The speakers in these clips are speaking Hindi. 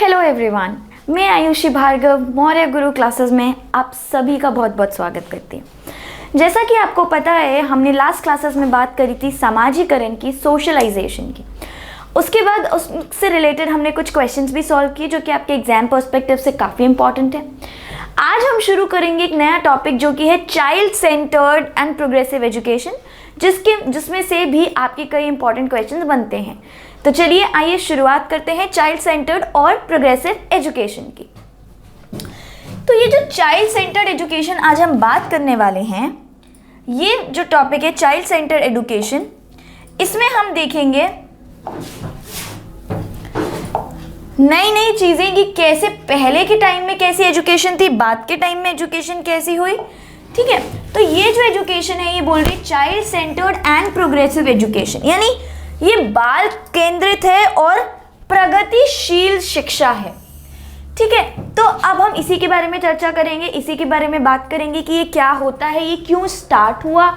हेलो एवरीवन, मैं आयुषी भार्गव मौर्य गुरु क्लासेस में आप सभी का बहुत बहुत स्वागत करती हूँ। जैसा कि आपको पता है, हमने लास्ट क्लासेस में बात करी थी सामाजिकरण की, सोशलाइजेशन की। उसके बाद उससे रिलेटेड हमने कुछ क्वेश्चंस भी सॉल्व किए जो कि आपके एग्जाम पर्सपेक्टिव से काफ़ी इंपॉर्टेंट है। आज हम शुरू करेंगे एक नया टॉपिक जो कि है child centred and progressive education, जिसमें से भी आपके कई इंपॉर्टेंट क्वेश्चंस बनते हैं। तो चलिए आइए शुरुआत करते हैं चाइल्ड सेंटर्ड और प्रोग्रेसिव एजुकेशन की। तो ये जो चाइल्ड सेंटर्ड एजुकेशन आज हम बात करने वाले हैं, ये जो टॉपिक है चाइल्ड सेंटर्ड एजुकेशन, इसमें हम देखेंगे नई नई चीजें कि कैसे पहले के टाइम में कैसी एजुकेशन थी, बाद के टाइम में एजुकेशन कैसी हुई। ठीक है, तो ये जो एजुकेशन है ये बोल रही child centred and progressive education, यानी ये बाल केंद्रित है और प्रगतिशील शिक्षा है। ठीक है, तो अब हम इसी के बारे में चर्चा करेंगे, इसी के बारे में बात करेंगे कि ये क्या होता है, ये क्यों स्टार्ट हुआ,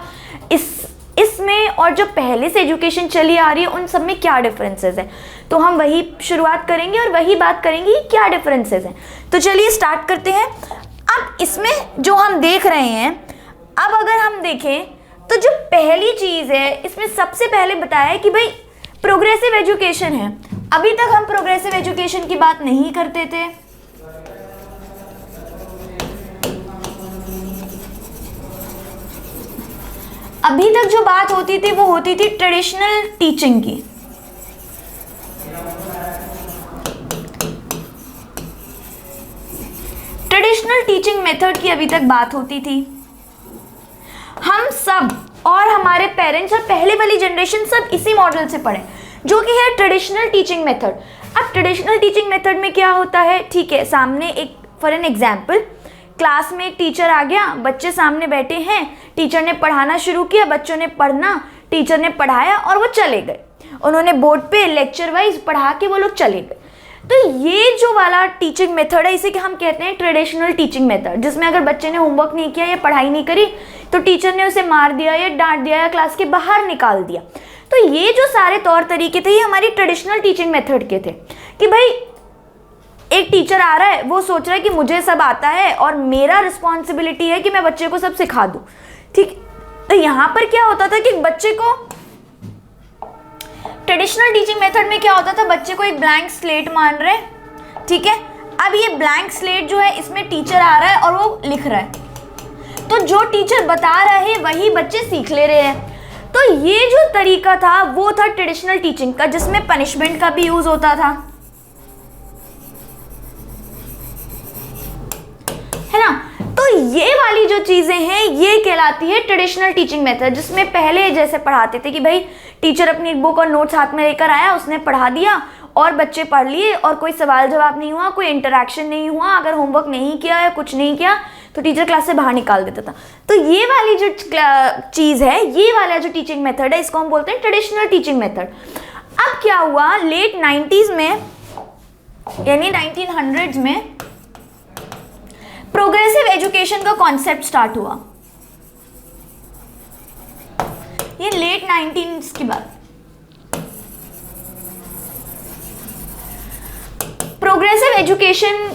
इसमें और जो पहले से एजुकेशन चली आ रही है उन सब में क्या डिफरेंसेस है। तो हम वही शुरुआत करेंगे और वही बात करेंगे कि क्या डिफरेंसेस हैं। तो चलिए स्टार्ट करते हैं। अब इसमें जो हम देख रहे हैं, अब अगर हम देखें तो जो पहली चीज़ है इसमें सबसे पहले बताया है कि भाई प्रोग्रेसिव एजुकेशन है। अभी तक हम प्रोग्रेसिव एजुकेशन की बात नहीं करते थे। अभी तक जो बात होती थी वो होती थी ट्रेडिशनल टीचिंग की। ट्रेडिशनल टीचिंग मेथड की अभी तक बात होती थी। हम सब और हमारे पेरेंट्स और पहले वाली जनरेशन सब इसी मॉडल से पढ़े जो कि है ट्रेडिशनल टीचिंग मेथड। अब ट्रेडिशनल टीचिंग मेथड में क्या होता है, ठीक है, सामने एक फॉर एन एग्जाम्पल क्लास में एक टीचर आ गया, बच्चे सामने बैठे हैं, टीचर ने पढ़ाना शुरू किया, बच्चों ने पढ़ना, टीचर ने पढ़ाया और वो चले गए। उन्होंने बोर्ड पे लेक्चर वाइज पढ़ा के वो लोग चले गए। तो ये जो वाला टीचिंग मेथड है इसे कि हम कहते हैं ट्रेडिशनल टीचिंग मेथड, जिसमें अगर बच्चे ने होमवर्क नहीं किया या पढ़ाई नहीं करी तो टीचर ने उसे मार दिया या डांट दिया या क्लास के बाहर निकाल दिया। तो ये जो सारे तौर तरीके थे ये हमारी ट्रेडिशनल टीचिंग मेथड के थे कि भाई एक टीचर आ रहा है, वो सोच रहा है कि मुझे सब आता है और मेरा रिस्पॉन्सिबिलिटी है कि मैं बच्चे को सब सिखा दूं। ठीक, तो यहाँ पर क्या होता था कि बच्चे को ट्रेडिशनल टीचिंग मेथड में क्या होता था, बच्चे को एक ब्लैंक स्लेट मान रहे, ठीक है। अब ये ब्लैंक स्लेट जो है इसमें टीचर आ रहा है और वो लिख रहा है, तो जो टीचर बता रहा है वही बच्चे सीख ले रहे हैं। तो ये जो तरीका था वो था ट्रेडिशनल टीचिंग का, जिसमें पनिशमेंट का भी यूज होता था, है ना। तो ये वाली जो चीजें हैं ये कहलाती है ट्रेडिशनल टीचिंग मेथड, जिसमें पहले जैसे पढ़ाते थे कि भाई टीचर अपनी एक बुक और नोट्स हाथ में लेकर आया, उसने पढ़ा दिया और बच्चे पढ़ लिए और कोई सवाल जवाब नहीं हुआ, कोई इंटरेक्शन नहीं हुआ। अगर होमवर्क नहीं किया या कुछ नहीं किया तो टीचर क्लास से बाहर निकाल देता था। तो ये वाली जो चीज़ है, ये वाला जो टीचिंग मेथड है, इसको हम बोलते हैं ट्रेडिशनल टीचिंग मेथड। अब क्या हुआ, लेट 90s में यानी 1900s में प्रोग्रेसिव एजुकेशन का कॉन्सेप्ट स्टार्ट हुआ। ये लेट 19s की बात। प्रोग्रेसिव एजुकेशन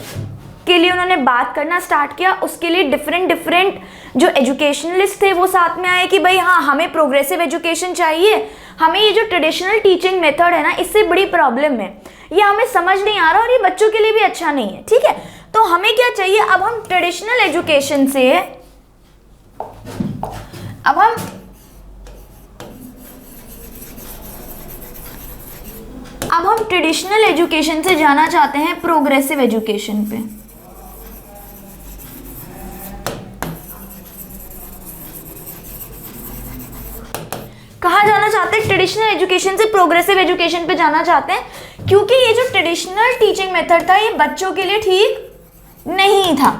के लिए उन्होंने बात करना स्टार्ट किया। उसके लिए डिफरेंट जो एजुकेशनलिस्ट थे वो साथ में आए कि भाई हाँ, हमें प्रोग्रेसिव एजुकेशन चाहिए, हमें ये जो ट्रेडिशनल टीचिंग मेथड है ना, इससे बड़ी प्रॉब्लम है, ये हमें समझ नहीं आ रहा और ये बच्चों के लिए भी अच्छा नहीं है। ठीक है, तो हमें क्या चाहिए, अब हम ट्रेडिशनल एजुकेशन से अब हम ट्रेडिशनल एजुकेशन से जाना चाहते हैं प्रोग्रेसिव एजुकेशन पे। कहाँ जाना चाहते हैं, ट्रेडिशनल एजुकेशन से प्रोग्रेसिव एजुकेशन पे जाना चाहते हैं, क्योंकि ये जो ट्रेडिशनल टीचिंग मेथड था ये बच्चों के लिए ठीक नहीं था।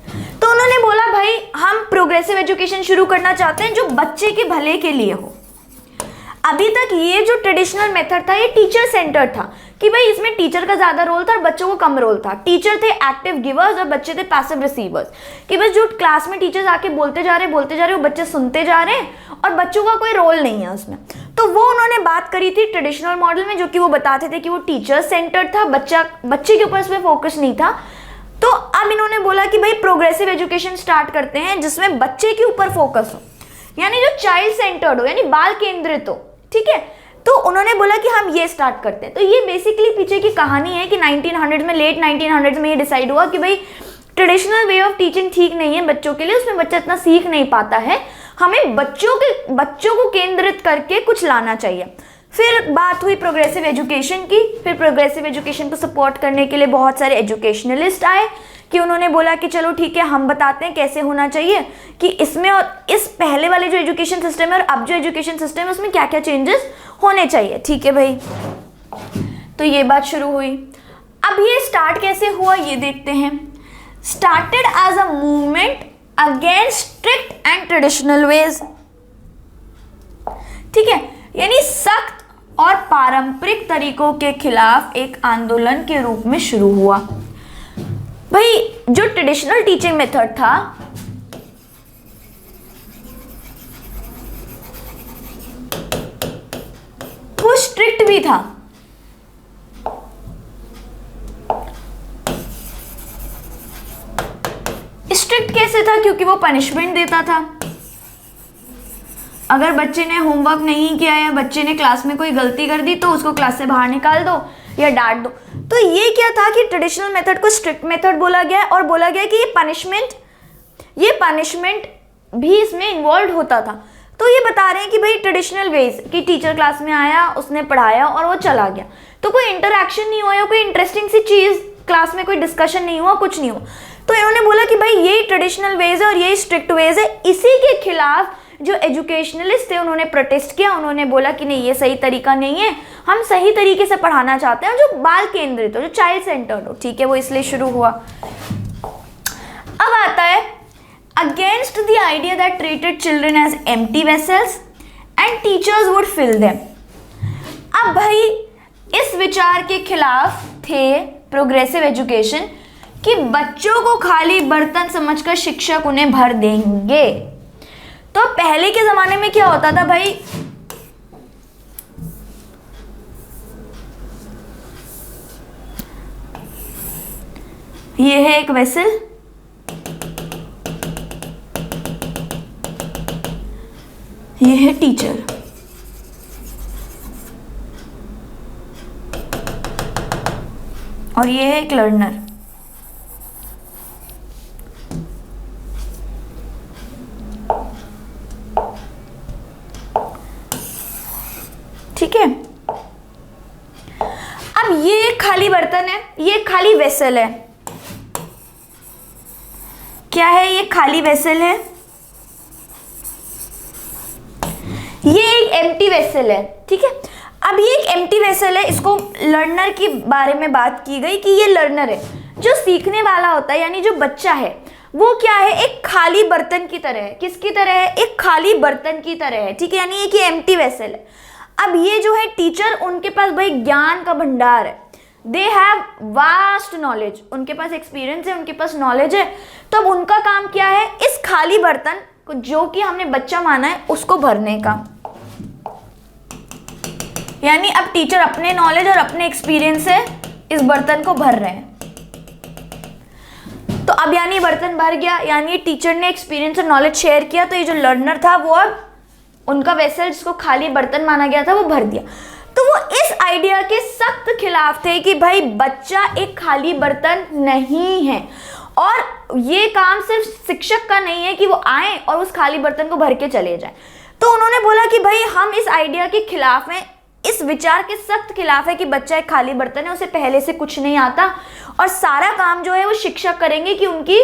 तो उन्होंने बोला भाई हम प्रोग्रेसिव एजुकेशन शुरू करना चाहते हैं जो बच्चे के भले के लिए हो। अभी तक ये जो ट्रेडिशनल मेथड था ये टीचर सेंटर्ड था कि भाई इसमें टीचर का ज्यादा रोल था और बच्चों को कम रोल था। टीचर थे एक्टिव गिवर्स और बच्चे थे पैसिव रिसीवर्स, कि बस जो क्लास में टीचर्स आके बोलते जा रहे वो बच्चे सुनते जा रहे हैं और बच्चों का कोई रोल नहीं है उसमें। तो वो उन्होंने बात करी थी ट्रेडिशनल मॉडल में, जो कि वो बताते थे कि वो टीचर सेंटर्ड था, बच्चे के ऊपर इसमें फोकस नहीं था। तो अब इन्होंने बोला कि भाई प्रोग्रेसिव एजुकेशन स्टार्ट करते हैं जिसमें बच्चे के ऊपर फोकस हो, यानी जो चाइल्ड सेंटर्ड हो, यानी बाल केंद्रित हो, ठीक है। तो उन्होंने बोला कि हम ये स्टार्ट करते हैं। तो ये बेसिकली पीछे की कहानी है कि 1900 में, लेट 1900 में ये डिसाइड हुआ कि भाई ट्रेडिशनल वे ऑफ टीचिंग ठीक नहीं है बच्चों के लिए, उसमें बच्चा इतना सीख नहीं पाता है, हमें बच्चों को केंद्रित करके कुछ लाना चाहिए। फिर बात हुई प्रोग्रेसिव एजुकेशन की। फिर प्रोग्रेसिव एजुकेशन को सपोर्ट करने के लिए बहुत सारे एजुकेशनलिस्ट आए कि उन्होंने बोला कि चलो ठीक है, हम बताते हैं कैसे होना चाहिए, कि इसमें और इस पहले वाले जो एजुकेशन सिस्टम है और अब जो एजुकेशन सिस्टम है उसमें क्या क्या चेंजेस होने चाहिए, ठीक है भाई। तो ये बात शुरू हुई। अब ये स्टार्ट कैसे हुआ ये देखते हैं। Started as a movement against strict and traditional ways, ठीक है, यानी सख्त और पारंपरिक तरीकों के खिलाफ एक आंदोलन के रूप में शुरू हुआ। भाई जो ट्रेडिशनल टीचिंग मेथड था वो स्ट्रिक्ट भी था, स्ट्रिक्ट कैसे था, क्योंकि वो पनिशमेंट देता था। अगर बच्चे ने होमवर्क नहीं किया या बच्चे ने क्लास में कोई गलती कर दी तो उसको क्लास से बाहर निकाल दो या डांट दो। तो ये क्या था कि ट्रेडिशनल मेथड को स्ट्रिक्ट मेथड बोला गया और बोला गया कि ये पनिशमेंट भी इसमें इन्वॉल्व होता था। तो ये बता रहे हैं कि भाई ट्रेडिशनल वेज कि टीचर क्लास में आया, उसने पढ़ाया और वो चला गया, तो कोई इंटरैक्शन नहीं हुआ, कोई इंटरेस्टिंग सी चीज़ क्लास में, कोई डिस्कशन नहीं हुआ, कुछ नहीं हुआ। तो इन्होंने बोला कि भाई यही ट्रेडिशनल वेज है और यही स्ट्रिक्ट वेज है। इसी के खिलाफ जो एजुकेशनलिस्ट थे उन्होंने प्रोटेस्ट किया, उन्होंने बोला कि नहीं, ये सही तरीका नहीं है, हम सही तरीके से पढ़ाना चाहते हैं जो बाल केंद्रित हो, जो चाइल्ड सेंटर्ड हो, ठीक है। वो इसलिए शुरू हुआ। अब आता है against the idea that treated children as empty vessels and teachers would fill them. अब भाई इस विचार के खिलाफ थे प्रोग्रेसिव एजुकेशन कि बच्चों को खाली बर्तन समझकर शिक्षक उन्हें भर देंगे। तो पहले के जमाने में क्या होता था भाई, ये है एक वेसल, ये है टीचर, और ये है एक लर्नर। ठीक है। अब ये खाली बर्तन है, ये खाली वेसल है। क्या है ये? खाली वेसल है। ये एक एम्प्टी वेसल है, ठीक है। अब ये एक एम्प्टी वेसल है, इसको लर्नर के बारे में बात की गई कि ये लर्नर है, जो सीखने वाला होता है, यानी जो बच्चा है वो क्या है, एक खाली बर्तन की तरह है। किसकी तरह है? एक खाली बर्तन की तरह है, ठीक है, यानी एक एम्प्टी वेसल है। अब ये जो है टीचर, उनके पास भाई ज्ञान का भंडार है, दे हैव वास्ट नॉलेज, उनके पास एक्सपीरियंस है, उनके पास नॉलेज है। तो अब उनका काम क्या है, इस खाली बर्तन को जो कि हमने बच्चा माना है उसको भरने का। यानी अब टीचर अपने नॉलेज और अपने एक्सपीरियंस से इस बर्तन को भर रहे हैं। तो अब यानी बर्तन भर गया, यानी टीचर ने एक्सपीरियंस और नॉलेज शेयर किया, तो ये जो लर्नर था वो अब उनका वेसल जिसको खाली बर्तन माना गया था वो भर दिया। तो वो इस आइडिया के सख्त खिलाफ थे कि भाई बच्चा एक खाली बर्तन नहीं है, और ये काम सिर्फ शिक्षक का नहीं है कि वो आए और उस खाली बर्तन को भर के चले जाए। तो उन्होंने बोला कि भाई हम इस आइडिया के खिलाफ हैं, इस विचार के सख्त खिलाफ है कि बच्चा एक खाली बर्तन है, उसे पहले से कुछ नहीं आता और सारा काम जो है वो शिक्षक करेंगे कि उनकी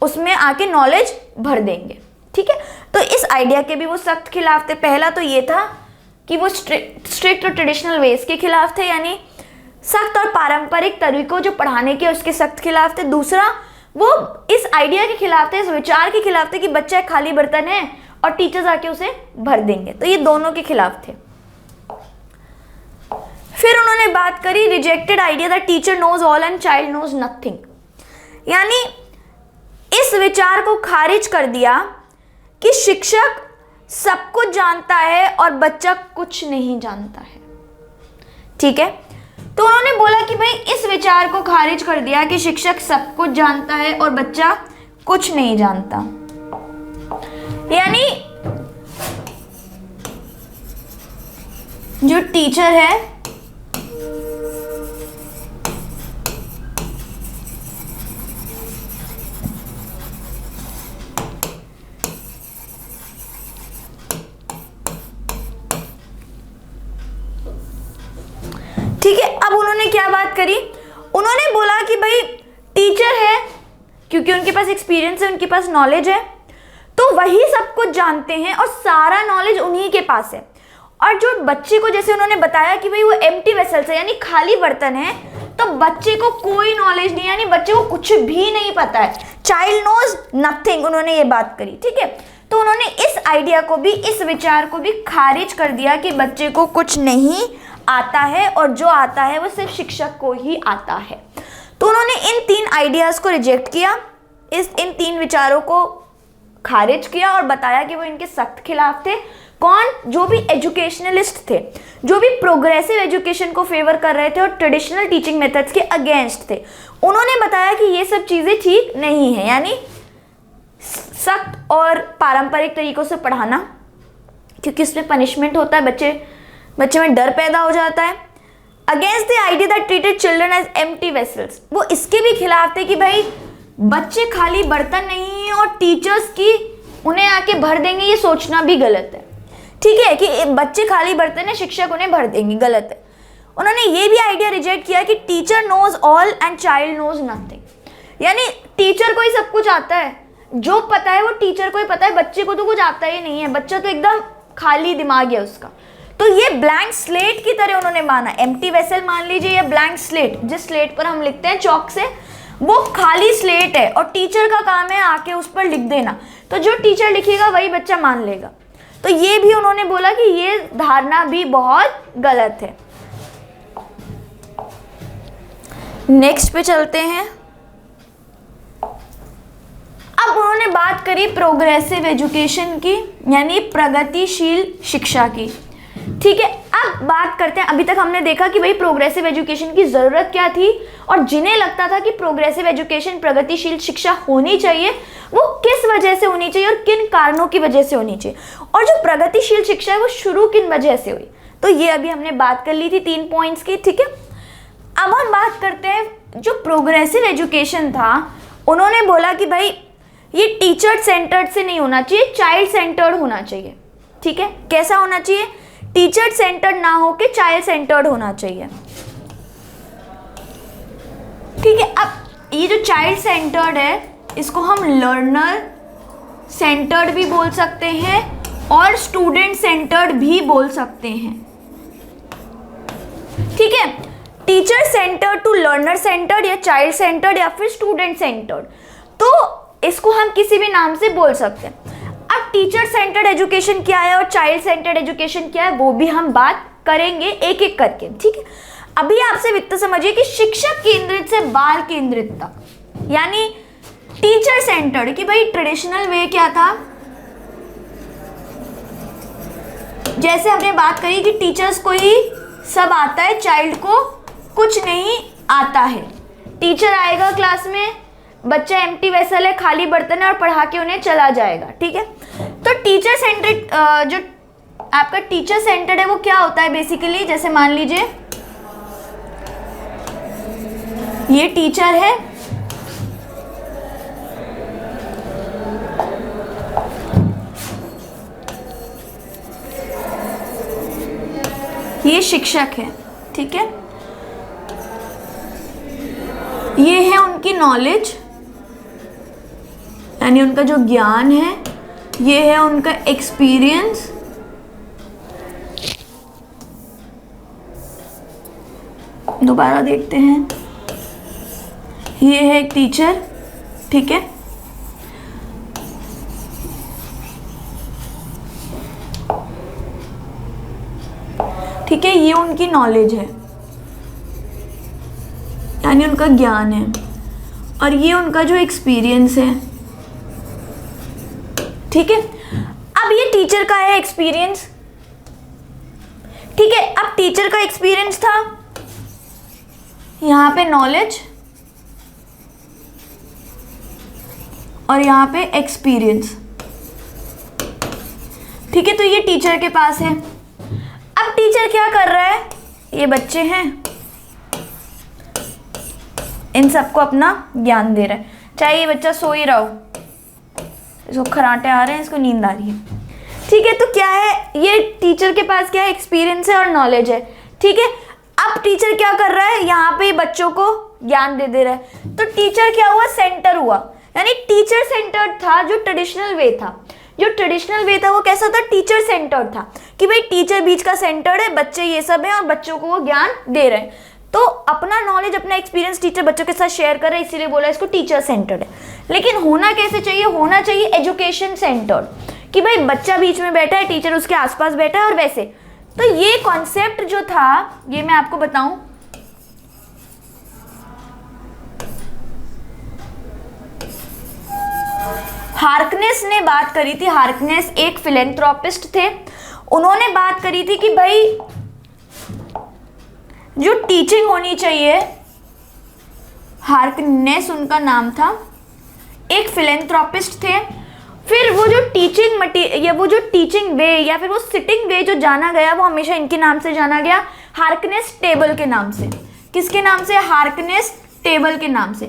उसमें आके नॉलेज भर देंगे, ठीक है। तो इस आइडिया के भी वो सख्त खिलाफ थे। पहला तो ये था कि वो स्ट्रिक्ट और ट्रेडिशनल वेज के खिलाफ थे, यानी सख्त और पारंपरिक तरीकों जो पढ़ाने के उसके सख्त खिलाफ थे। दूसरा, वो इस आइडिया के खिलाफ थे, इस विचार के खिलाफ थे कि बच्चा एक खाली बर्तन है और टीचर्स आके उसे भर देंगे। तो ये दोनों के खिलाफ थे। फिर उन्होंने बात करी rejected idea that teacher knows all and child knows nothing, यानी इस विचार को खारिज कर दिया कि शिक्षक सब कुछ जानता है और बच्चा कुछ नहीं जानता है। ठीक है, तो उन्होंने बोला कि भाई इस विचार को खारिज कर दिया कि शिक्षक सब कुछ जानता है और बच्चा कुछ नहीं जानता। यानी जो टीचर है ठीक है, अब उन्होंने क्या बात करी, उन्होंने बोला कि भाई टीचर है, क्योंकि उनके पास एक्सपीरियंस है, उनके पास नॉलेज है, तो वही सब कुछ जानते हैं और सारा नॉलेज उन्हीं के पास है। और जो बच्चे को, जैसे उन्होंने बताया कि भाई वो एम्प्टी वेसल्स है, यानी खाली बर्तन है, तो बच्चे को कोई नॉलेज नहीं, यानी बच्चे को कुछ भी नहीं पता है। चाइल्ड नोज नथिंग, उन्होंने ये बात करी। ठीक है, तो उन्होंने इस आइडिया को भी, इस विचार को भी खारिज कर दिया कि बच्चे को कुछ नहीं आता है और जो आता है वो सिर्फ शिक्षक को ही आता है। तो उन्होंने इन 3 आइडियाज को रिजेक्ट किया, इन 3 विचारों को खारिज किया और बताया कि वो इनके सख्त खिलाफ थे। कौन? जो भी एजुकेशनलिस्ट थे, जो भी प्रोग्रेसिव एजुकेशन को फेवर कर रहे थे और ट्रेडिशनल टीचिंग मेथड्स के अगेंस्ट थे। उन्होंने बताया कि ये सब चीज़ें ठीक नहीं है, यानी सख्त और पारंपरिक तरीकों से पढ़ाना, क्योंकि उसमें पनिशमेंट होता है, बच्चे में डर पैदा हो जाता है। Against the idea that treated children as empty vessels, वो इसके भी खिलाफ थे कि भाई बच्चे खाली बर्तन नहीं है और टीचर्स की उन्हें आके भर देंगे, ये सोचना भी गलत है। ठीक है, कि बच्चे खाली बर्तन है, शिक्षक उन्हें भर देंगे, गलत है। उन्होंने ये भी आइडिया रिजेक्ट किया कि teacher knows all and child knows nothing, यानी टीचर को ही सब कुछ आता है, जो पता है वो टीचर को ही पता है, बच्चे को तो कुछ आता ही नहीं है, बच्चा तो एकदम खाली दिमाग है उसका। तो ये ब्लैंक स्लेट की तरह उन्होंने माना, एम्प्टी वेसल मान लीजिए या ब्लैंक स्लेट, जिस स्लेट पर हम लिखते हैं चौक से, वो खाली स्लेट है और टीचर का काम है आके उस पर लिख देना, तो जो टीचर लिखेगा वही बच्चा मान लेगा। तो ये भी उन्होंने बोला कि ये धारणा भी बहुत गलत है। नेक्स्ट पे चलते हैं। अब उन्होंने बात करी प्रोग्रेसिव एजुकेशन की, यानी प्रगतिशील शिक्षा की। ठीक है, अब बात करते हैं, अभी तक हमने देखा कि भाई प्रोग्रेसिव एजुकेशन की ज़रूरत क्या थी और जिन्हें लगता था कि प्रोग्रेसिव एजुकेशन, प्रगतिशील शिक्षा होनी चाहिए, वो किस वजह से होनी चाहिए और किन कारणों की वजह से होनी चाहिए, और जो प्रगतिशील शिक्षा है वो शुरू किन वजह से हुई। तो ये अभी हमने बात कर ली थी 3 पॉइंट्स की। ठीक है, अब हम बात करते हैं जो प्रोग्रेसिव एजुकेशन था, उन्होंने बोला कि भाई ये टीचर सेंटर्ड से नहीं होना चाहिए, चाइल्ड सेंटर्ड होना चाहिए। ठीक है, कैसा होना चाहिए? टीचर सेंटर्ड ना हो के चाइल्ड सेंटर्ड होना चाहिए। ठीक है, अब ये जो चाइल्ड सेंटर्ड है, इसको हम लर्नर सेंटर्ड भी बोल सकते हैं और स्टूडेंट सेंटर्ड भी बोल सकते हैं। ठीक है, teacher centred to learner centred या चाइल्ड सेंटर्ड या फिर स्टूडेंट सेंटर्ड, तो इसको हम किसी भी नाम से बोल सकते हैं। अब टीचर सेंटर्ड एजुकेशन क्या है और चाइल्ड सेंटर्ड एजुकेशन क्या है, वो भी हम बात करेंगे एक एक करके। ठीक है, अभी आपसे वित्त समझिए कि शिक्षक केंद्रित से बाल केंद्रित तक, यानी टीचर सेंटर्ड, कि भाई ट्रेडिशनल वे क्या था, जैसे हमने बात करी कि टीचर्स को ही सब आता है, चाइल्ड को कुछ नहीं आता है। टीचर आएगा क्लास में, बच्चा एम्प्टी वेसल है, खाली बर्तन है, और पढ़ा के उन्हें चला जाएगा। ठीक है, तो टीचर सेंटर्ड, जो आपका टीचर सेंटर्ड है वो क्या होता है बेसिकली, जैसे मान लीजिए ये टीचर है, ये शिक्षक है। ठीक है, ये है उनकी नॉलेज, यानी उनका जो ज्ञान है, ये है उनका एक्सपीरियंस, दोबारा देखते हैं, ये है एक टीचर। ठीक है, ठीक है, ये उनकी नॉलेज है, यानी उनका ज्ञान है, और ये उनका जो एक्सपीरियंस है। ठीक है, अब ये टीचर का है एक्सपीरियंस, ठीक है। अब टीचर का एक्सपीरियंस था, यहां पे नॉलेज और यहां पे एक्सपीरियंस, ठीक है। तो ये टीचर के पास है। अब टीचर क्या कर रहा है, ये बच्चे हैं, इन सबको अपना ज्ञान दे रहा है, चाहे ये बच्चा सो ही रहा हो, इसको खराटे आ रहे हैं, इसको नींद आ रही है, ठीक है। तो क्या है, ये टीचर के पास क्या है, एक्सपीरियंस है और नॉलेज है, ठीक है। अब टीचर क्या कर रहा है, यहाँ पे बच्चों को ज्ञान दे रहा है। तो टीचर क्या हुआ, सेंटर हुआ, यानी टीचर सेंटर्ड था। जो ट्रेडिशनल वे था, जो ट्रेडिशनल वे था वो कैसा था, टीचर सेंटर्ड था, कि भाई टीचर बीच का सेंटर्ड है, बच्चे ये सब है और बच्चों को वो ज्ञान दे रहे हैं। तो अपना नॉलेज, अपना एक्सपीरियंस टीचर बच्चों के साथ शेयर कर रहे हैं, इसीलिए बोला इसको टीचर सेंटर्ड है। लेकिन होना कैसे चाहिए, होना चाहिए एजुकेशन सेंटर्ड, कि भाई बच्चा बीच में बैठा है, टीचर उसके आसपास बैठा है और वैसे। तो ये कॉन्सेप्ट जो था, ये मैं आपको बताऊं, हार्कनेस ने बात करी थी। हार्कनेस एक फिलेंथ्रोपिस्ट थे, उन्होंने बात करी थी कि भाई जो टीचिंग होनी चाहिए, हार्कनेस उनका नाम था, एक फिलेंथ्रोपिस्ट थे। फिर वो जो टीचिंग मटीरियल, या वो जो टीचिंग वे या फिर वो सिटिंग वे जो जाना गया, वो हमेशा इनके नाम से जाना गया, हार्कनेस टेबल के नाम से। किसके नाम से, हार्कनेस टेबल के नाम से।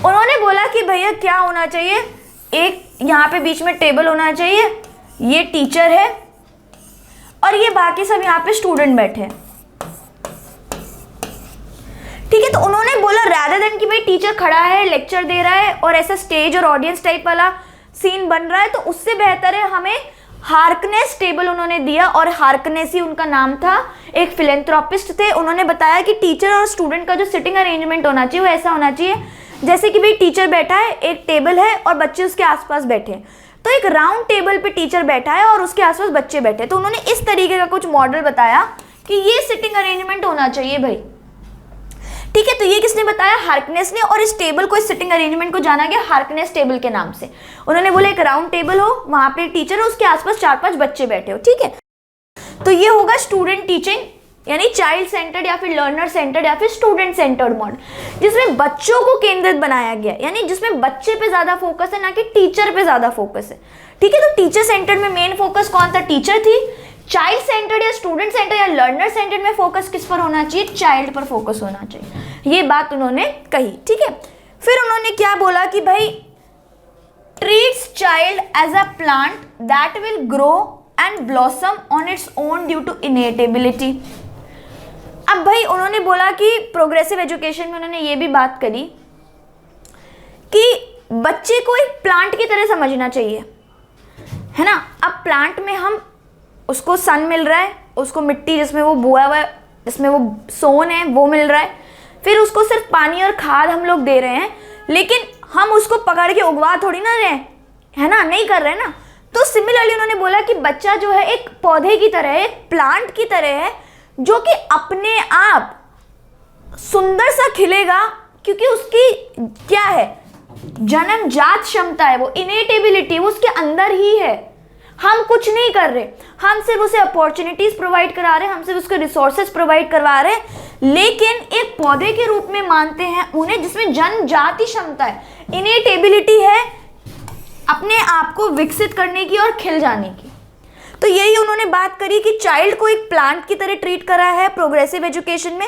उन्होंने बोला कि भैया क्या होना चाहिए, एक यहाँ पे बीच में टेबल होना चाहिए, ये टीचर है और ये बाकी सब यहाँ पे स्टूडेंट बैठे हैं, ठीक है। तो उन्होंने बोला रादर देन कि भाई टीचर खड़ा है, लेक्चर दे रहा है और ऐसा स्टेज और ऑडियंस टाइप वाला सीन बन रहा है, तो उससे बेहतर है हमें हार्कनेस टेबल उन्होंने दिया। और हार्कनेस ही उनका नाम था, एक फिलेंथ्रोपिस्ट थे। उन्होंने बताया कि टीचर और स्टूडेंट का जो सिटिंग अरेंजमेंट होना चाहिए वो ऐसा होना चाहिए जैसे कि भाई टीचर बैठा है, एक टेबल है और बच्चे उसके आसपास बैठे हैं, तो एक राउंड टेबल पे टीचर बैठा है और उसके आसपास बच्चे बैठे। तो उन्होंने इस तरीके का कुछ मॉडल बताया कि ये सिटिंग अरेंजमेंट होना चाहिए भाई, ठीक है। तो ये किसने बताया, हार्कनेस ने। और इस टेबल को, इस सिटिंग अरेंजमेंट को जाना गया हार्कनेस टेबल के नाम से। उन्होंने बोला एक राउंड टेबल हो, वहां पे टीचर हो, उसके आसपास 4-5 बच्चे बैठे हो, ठीक है। तो ये होगा स्टूडेंट टीचिंग, यानी चाइल्ड सेंटर्ड या फिर लर्नर सेंटर्ड या फिर स्टूडेंट सेंटर्ड मॉडल, जिसमें बच्चों को केंद्रित बनाया गया, यानी जिसमें बच्चे पे ज्यादा फोकस है, ना कि टीचर पे ज्यादा फोकस है, ठीक है। तो टीचर सेंटर्ड में मेन फोकस कौन था, टीचर थी। चाइल्ड सेंटर्ड या स्टूडेंट सेंटर्ड या लर्नर सेंटर्ड में फोकस किस पर होना चाहिए, चाइल्ड पर फोकस होना चाहिए। ये बात उन्होंने कही, ठीक है। फिर उन्होंने क्या बोला कि भाई treats child as a plant that will grow and blossom on its own due to innate ability. अब भाई उन्होंने बोला कि प्रोग्रेसिव एजुकेशन में उन्होंने ये भी बात करी कि बच्चे को एक प्लांट की तरह समझना चाहिए, है ना। अब प्लांट में हम उसको सन मिल रहा है, उसको मिट्टी जिसमें वो बोया हुआ है, जिसमें वो सोन है वो मिल रहा है, फिर उसको सिर्फ पानी और खाद हम लोग दे रहे हैं, लेकिन हम उसको पकड़ के उगवा थोड़ी ना रहे, है ना, नहीं कर रहे ना। तो सिमिलरली उन्होंने बोला कि बच्चा जो है एक पौधे की तरह है, एक प्लांट की तरह है, जो कि अपने आप सुंदर सा खिलेगा, क्योंकि उसकी क्या है, जन्मजात क्षमता है, वो इनेट एबिलिटी वो उसके अंदर ही है। हम कुछ नहीं कर रहे, हम सिर्फ उसे अपॉर्चुनिटीज प्रोवाइड करा रहे हैं, हम सिर्फ उसके रिसोर्सेज प्रोवाइड करवा रहे हैं, लेकिन एक पौधे के रूप में मानते हैं उन्हें, जिसमें जन्मजाति क्षमता है, इनेट एबिलिटी है अपने आप को विकसित करने की और खिल जाने की। तो यही उन्होंने बात करी कि चाइल्ड को एक प्लांट की तरह ट्रीट करा है प्रोग्रेसिव एजुकेशन में,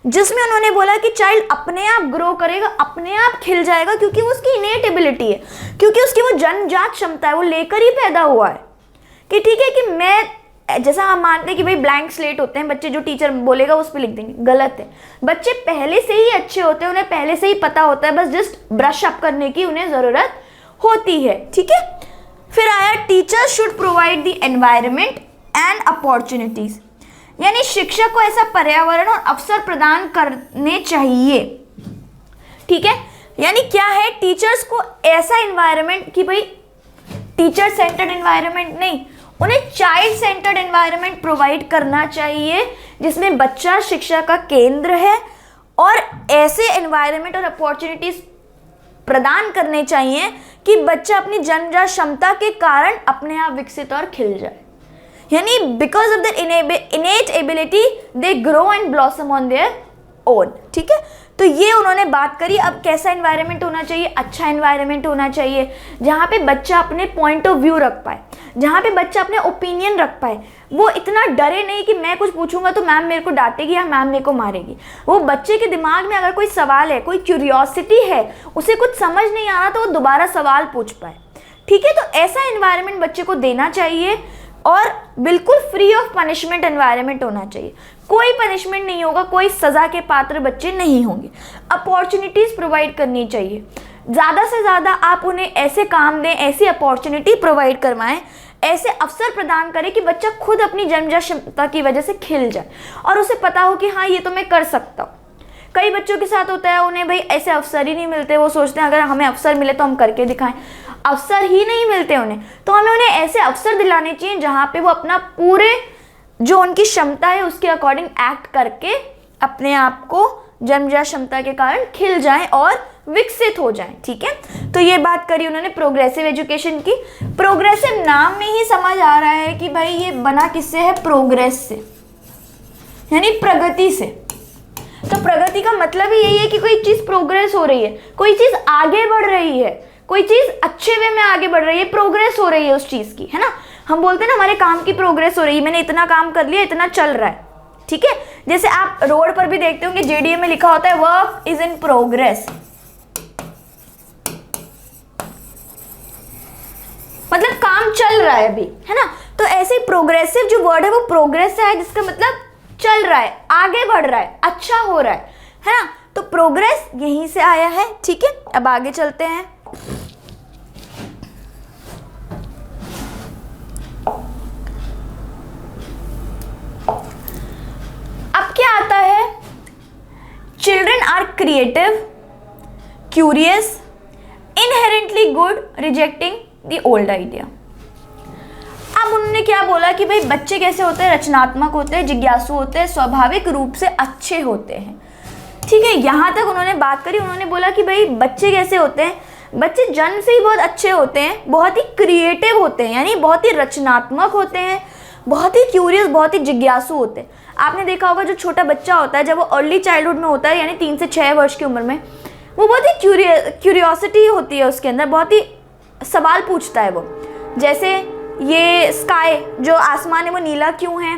जिसमें उन्होंने बोला कि चाइल्ड अपने आप ग्रो करेगा, अपने आप खिल जाएगा, क्योंकि वो उसकी इनेट एबिलिटी है, क्योंकि उसकी वो जन्मजात क्षमता है, वो लेकर ही पैदा हुआ है। कि ठीक है कि मैं, जैसा हम मानते हैं कि भाई ब्लैंक स्लेट होते हैं बच्चे, जो टीचर बोलेगा उस पर लिख देंगे, गलत है। बच्चे पहले से ही अच्छे होते हैं, उन्हें पहले से ही पता होता है, बस जस्ट ब्रश अप करने की उन्हें ज़रूरत होती है, ठीक है। फिर आया teacher should provide the environment and opportunities, यानी शिक्षक को ऐसा पर्यावरण और अवसर प्रदान करने चाहिए, ठीक है। यानी क्या है, टीचर्स को ऐसा एनवायरनमेंट कि भाई टीचर सेंटर्ड एनवायरनमेंट नहीं, उन्हें चाइल्ड सेंटर्ड एनवायरनमेंट प्रोवाइड करना चाहिए, जिसमें बच्चा शिक्षा का केंद्र है, और ऐसे एनवायरनमेंट और अपॉर्चुनिटीज प्रदान करने चाहिए कि बच्चा अपनी जन्मजात क्षमता के कारण अपने आप विकसित और खिल जाए। यानी because of the इनेट ability they grow and blossom on their own. ठीक है, तो ये उन्होंने बात करी। अब कैसा एनवायरनमेंट होना चाहिए? अच्छा एनवायरनमेंट होना चाहिए जहाँ पे बच्चा अपने पॉइंट ऑफ व्यू रख पाए, जहाँ पे बच्चा अपने ओपिनियन रख पाए। वो इतना डरे नहीं कि मैं कुछ पूछूंगा तो मैम मेरे को डांटेगी या मैम मेरे को मारेगी। वो बच्चे के दिमाग में अगर कोई सवाल है, कोई क्यूरियोसिटी है, उसे कुछ समझ नहीं आ रहा तो वो दोबारा सवाल पूछ पाए। ठीक है, तो ऐसा एनवायरनमेंट बच्चे को देना चाहिए और बिल्कुल फ्री ऑफ पनिशमेंट एनवायरनमेंट होना चाहिए। कोई पनिशमेंट नहीं होगा, कोई सज़ा के पात्र बच्चे नहीं होंगे। अपॉर्चुनिटीज़ प्रोवाइड करनी चाहिए, ज़्यादा से ज़्यादा आप उन्हें ऐसे काम दें, ऐसी अपॉर्चुनिटी प्रोवाइड करवाएं, ऐसे अवसर प्रदान करें कि बच्चा खुद अपनी जन्मजात क्षमता की वजह से खिल जाए और उसे पता हो कि हाँ ये तो मैं कर सकता हूँ। कई बच्चों के साथ होता है, उन्हें भाई ऐसे अवसर ही नहीं मिलते, वो सोचते हैं अगर हमें अवसर मिले तो हम करके दिखाएं। अवसर ही नहीं मिलते उन्हें, तो हमें उन्हें ऐसे अवसर दिलाने चाहिए जहाँ पे वो अपना पूरे जो उनकी क्षमता है उसके अकॉर्डिंग एक्ट करके अपने आप को जन्मजात क्षमता के कारण खिल जाएं और विकसित हो जाएं। ठीक है, तो ये बात करी उन्होंने प्रोग्रेसिव एजुकेशन की। प्रोग्रेसिव नाम में ही समझ आ रहा है कि भाई ये बना किससे है? प्रोग्रेस से, यानी प्रगति से। तो प्रगति का मतलब ही यही है कि कोई चीज़ प्रोग्रेस हो रही है, कोई चीज़ आगे बढ़ रही है, कोई चीज़ अच्छे वे में आगे बढ़ रही है, प्रोग्रेस हो रही है उस चीज़ की, है ना। हम बोलते हैं ना हमारे काम की प्रोग्रेस हो रही है, मैंने इतना काम कर लिया, इतना चल रहा है। ठीक है, जैसे आप रोड पर भी देखते होंगे जेडीए में लिखा होता है वर्क इज इन प्रोग्रेस, मतलब काम चल रहा है अभी, है ना। तो ऐसे प्रोग्रेसिव जो वर्ड है वो प्रोग्रेस से है, जिसका मतलब चल रहा है, आगे बढ़ रहा है, अच्छा हो रहा है ना। तो प्रोग्रेस यहीं से आया है। ठीक है, अब आगे चलते हैं। अब क्या आता है? Children are creative, curious, inherently good, rejecting the old idea. अब उन्होंने क्या बोला कि भाई बच्चे कैसे होते हैं? रचनात्मक होते हैं, जिज्ञासु होते हैं, स्वाभाविक रूप से अच्छे होते हैं। ठीक है, यहाँ तक उन्होंने बात करी। उन्होंने बोला कि भाई बच्चे कैसे होते हैं? बच्चे जन्म से ही बहुत अच्छे होते हैं, बहुत ही क्रिएटिव होते हैं, यानी बहुत ही रचनात्मक होते हैं, बहुत ही क्यूरियस, बहुत ही जिज्ञासु होते हैं। आपने देखा होगा जो छोटा बच्चा होता है जब वो अर्ली चाइल्डहुड में होता है, यानी 3 से 6 वर्ष की उम्र में, वो बहुत ही क्यूरियोसिटी होती है उसके अंदर, बहुत ही सवाल पूछता है वो। जैसे ये स्काई, जो आसमान है वो नीला क्यों है,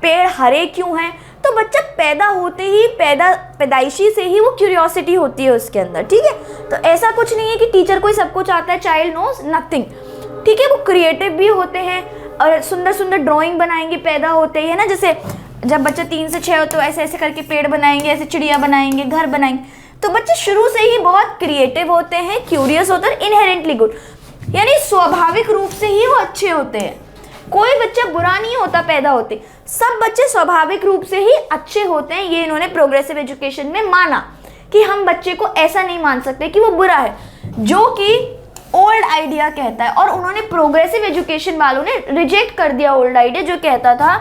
पेड़ हरे क्यों हैं? तो बच्चा पैदा होते ही पैदाइशी से ही वो क्यूरियोसिटी होती है उसके अंदर। ठीक है, तो ऐसा कुछ नहीं है कि टीचर को ही सब कुछ आता है, चाइल्ड नोज नथिंग। ठीक है, वो क्रिएटिव भी होते हैं और सुंदर सुंदर ड्राइंग बनाएंगे पैदा होते ही, है ना। जैसे जब बच्चा 3 से 6 हो तो ऐसे ऐसे करके पेड़ बनाएंगे, ऐसे चिड़िया बनाएंगे, घर बनाएंगे। तो बच्चे शुरू से ही बहुत क्रिएटिव होते हैं, क्यूरियस होते हैं, इनहेरेंटली गुड, यानी स्वाभाविक रूप से ही वो अच्छे होते हैं। कोई बच्चा बुरा नहीं होता पैदा होते, सब बच्चे स्वाभाविक रूप से ही अच्छे होते हैं। ये इन्होंने प्रोग्रेसिव एजुकेशन में माना कि हम बच्चे को ऐसा नहीं मान सकते कि वो बुरा है, जो कि ओल्ड आइडिया कहता है। और उन्होंने प्रोग्रेसिव एजुकेशन वालों ने रिजेक्ट कर दिया ओल्ड आइडिया, जो कहता था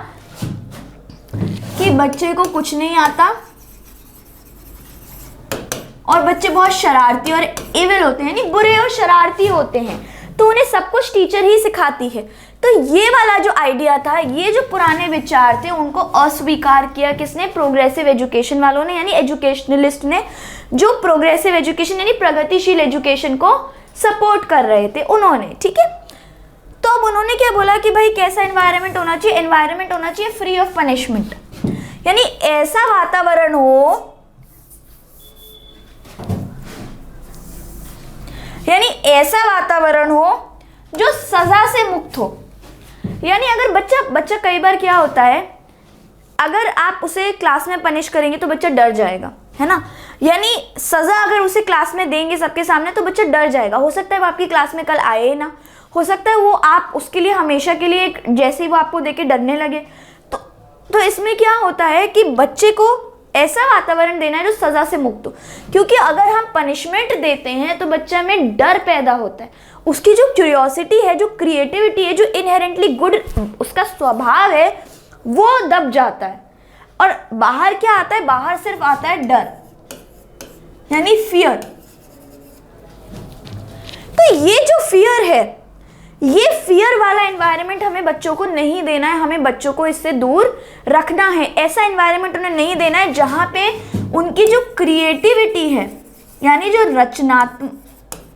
कि बच्चे को कुछ नहीं आता और बच्चे बहुत शरारती और इविल होते हैं, यानी बुरे और शरारती होते हैं, तो उन्हें सब कुछ टीचर ही सिखाती है। तो ये वाला जो आइडिया था, ये जो पुराने विचार थे, उनको अस्वीकार किया किसने? प्रोग्रेसिव एजुकेशन वालों ने, यानी एजुकेशनलिस्ट ने, जो प्रोग्रेसिव एजुकेशन यानी प्रगतिशील एजुकेशन को सपोर्ट कर रहे थे उन्होंने। ठीक है, तो अब उन्होंने क्या बोला कि भाई कैसा एनवायरनमेंट होना चाहिए? एनवायरनमेंट होना चाहिए फ्री ऑफ पनिशमेंट, यानी ऐसा वातावरण हो, यानी ऐसा वातावरण हो जो सजा से मुक्त हो। यानी अगर बच्चा कई बार क्या होता है, अगर आप उसे क्लास में पनिश करेंगे तो बच्चा डर जाएगा, है ना। यानी सजा अगर उसे क्लास में देंगे सबके सामने तो बच्चा डर जाएगा। हो सकता है वो आपकी क्लास में कल आए ना, हो सकता है वो आप उसके लिए हमेशा के लिए जैसे ही वो आपको देख के डरने लगे। तो इसमें क्या होता है कि बच्चे को ऐसा वातावरण देना है जो सजा से मुक्त हो, क्योंकि अगर हम पनिशमेंट देते हैं तो बच्चा में डर पैदा होता है, उसकी जो क्यूरियोसिटी है, जो क्रिएटिविटी है, जो इनहेरेंटली गुड उसका स्वभाव है, वो दब जाता है। और बाहर क्या आता है? बाहर सिर्फ आता है डर, यानी फियर, ये फियर वाला एनवायरनमेंट हमें बच्चों को नहीं देना है, हमें बच्चों को इससे दूर रखना है। ऐसा एनवायरनमेंट उन्हें नहीं देना है जहाँ पे उनकी जो क्रिएटिविटी है, यानी जो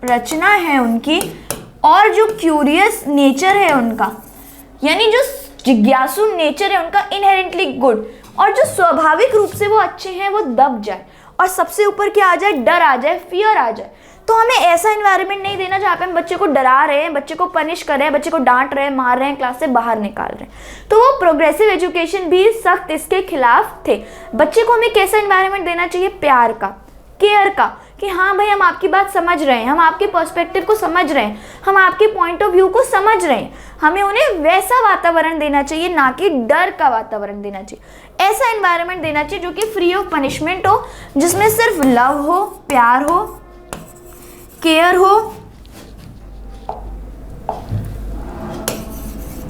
रचना है उनकी, और जो क्यूरियस नेचर है उनका, यानी जो जिज्ञासु नेचर है उनका, इनहेरेंटली गुड, और जो स्वाभाविक रूप से वो अच्छे हैं, वो दब जाए। और सबसे ऊपर क्या आ जाए? डर आ जाए, फियर आ जाए। तो हमें ऐसा एनवायरनमेंट नहीं देना जहाँ पे हम बच्चे को डरा रहे हैं, बच्चे को पनिश कर रहे हैं, बच्चे को डांट रहे हैं, मार रहे हैं, क्लास से बाहर निकाल रहे हैं। तो वो प्रोग्रेसिव एजुकेशन भी सख्त इसके खिलाफ थे। बच्चे को हमें कैसा एनवायरनमेंट देना चाहिए? प्यार का, केयर का, कि हाँ भाई हम आपकी बात समझ रहे हैं, हम आपके पर्सपेक्टिव को समझ रहे हैं, हम आपके पॉइंट ऑफ व्यू को समझ रहे हैं। हमें उन्हें वैसा वातावरण देना चाहिए, ना कि डर का वातावरण देना चाहिए। ऐसा एनवायरनमेंट देना चाहिए जो कि फ्री ऑफ पनिशमेंट हो, जिसमें सिर्फ लव हो, प्यार हो, केयर हो,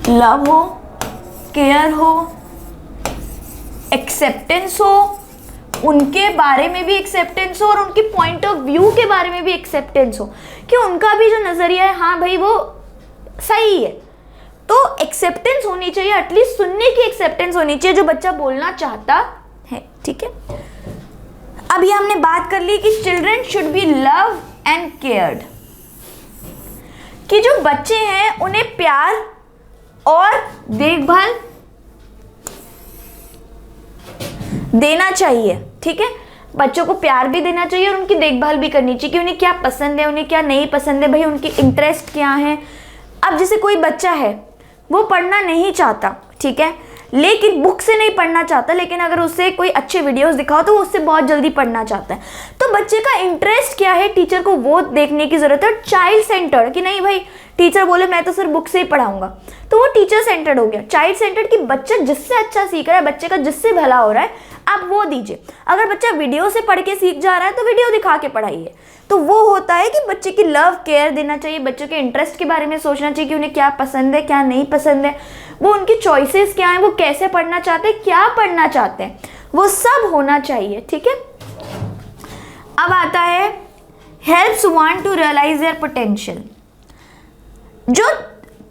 लव हो, केयर हो, एक्सेप्टेंस हो, उनके बारे में भी एक्सेप्टेंस हो, और उनके पॉइंट ऑफ व्यू के बारे में भी एक्सेप्टेंस हो, कि उनका भी जो नज़रिया है, हाँ भाई वो सही है। तो एक्सेप्टेंस होनी चाहिए, एटलीस्ट सुनने की एक्सेप्टेंस होनी चाहिए जो बच्चा बोलना चाहता है। ठीक है, अब ये हमने बात कर ली कि children should be love and cared, कि जो बच्चे हैं उन्हें प्यार और देखभाल देना चाहिए। ठीक है, बच्चों को प्यार भी देना चाहिए और उनकी देखभाल भी करनी चाहिए कि उन्हें क्या पसंद है, उन्हें क्या नहीं पसंद है, भाई उनकी इंटरेस्ट क्या है। अब जैसे कोई बच्चा है वो पढ़ना नहीं चाहता, ठीक है, लेकिन बुक से नहीं पढ़ना चाहता, लेकिन अगर उसे कोई अच्छे वीडियोस दिखाओ तो वो उससे बहुत जल्दी पढ़ना चाहता है। तो बच्चे का इंटरेस्ट क्या है, टीचर को वो देखने की जरूरत है। चाइल्ड सेंटर्ड, कि नहीं भाई टीचर बोले मैं तो सिर्फ बुक से ही पढ़ाऊंगा, तो वो टीचर सेंटर्ड हो गया। चाइल्ड सेंटर्ड कि बच्चा जिससे अच्छा सीख रहा है, बच्चे का जिससे भला हो रहा है, आप वो दीजिए। अगर बच्चा वीडियो से पढ़ के सीख जा रहा है तो वीडियो दिखा के पढ़ाइए। तो वो होता है कि बच्चे की लव केयर देना चाहिए, बच्चों के इंटरेस्ट के बारे में सोचना चाहिए कि उन्हें क्या पसंद है, क्या नहीं पसंद है, वो उनकी चॉइसेस क्या हैं, वो कैसे पढ़ना चाहते हैं, क्या पढ़ना चाहते हैं, वो सब होना चाहिए। ठीक है, अब आता है helps one to realise their potential. जो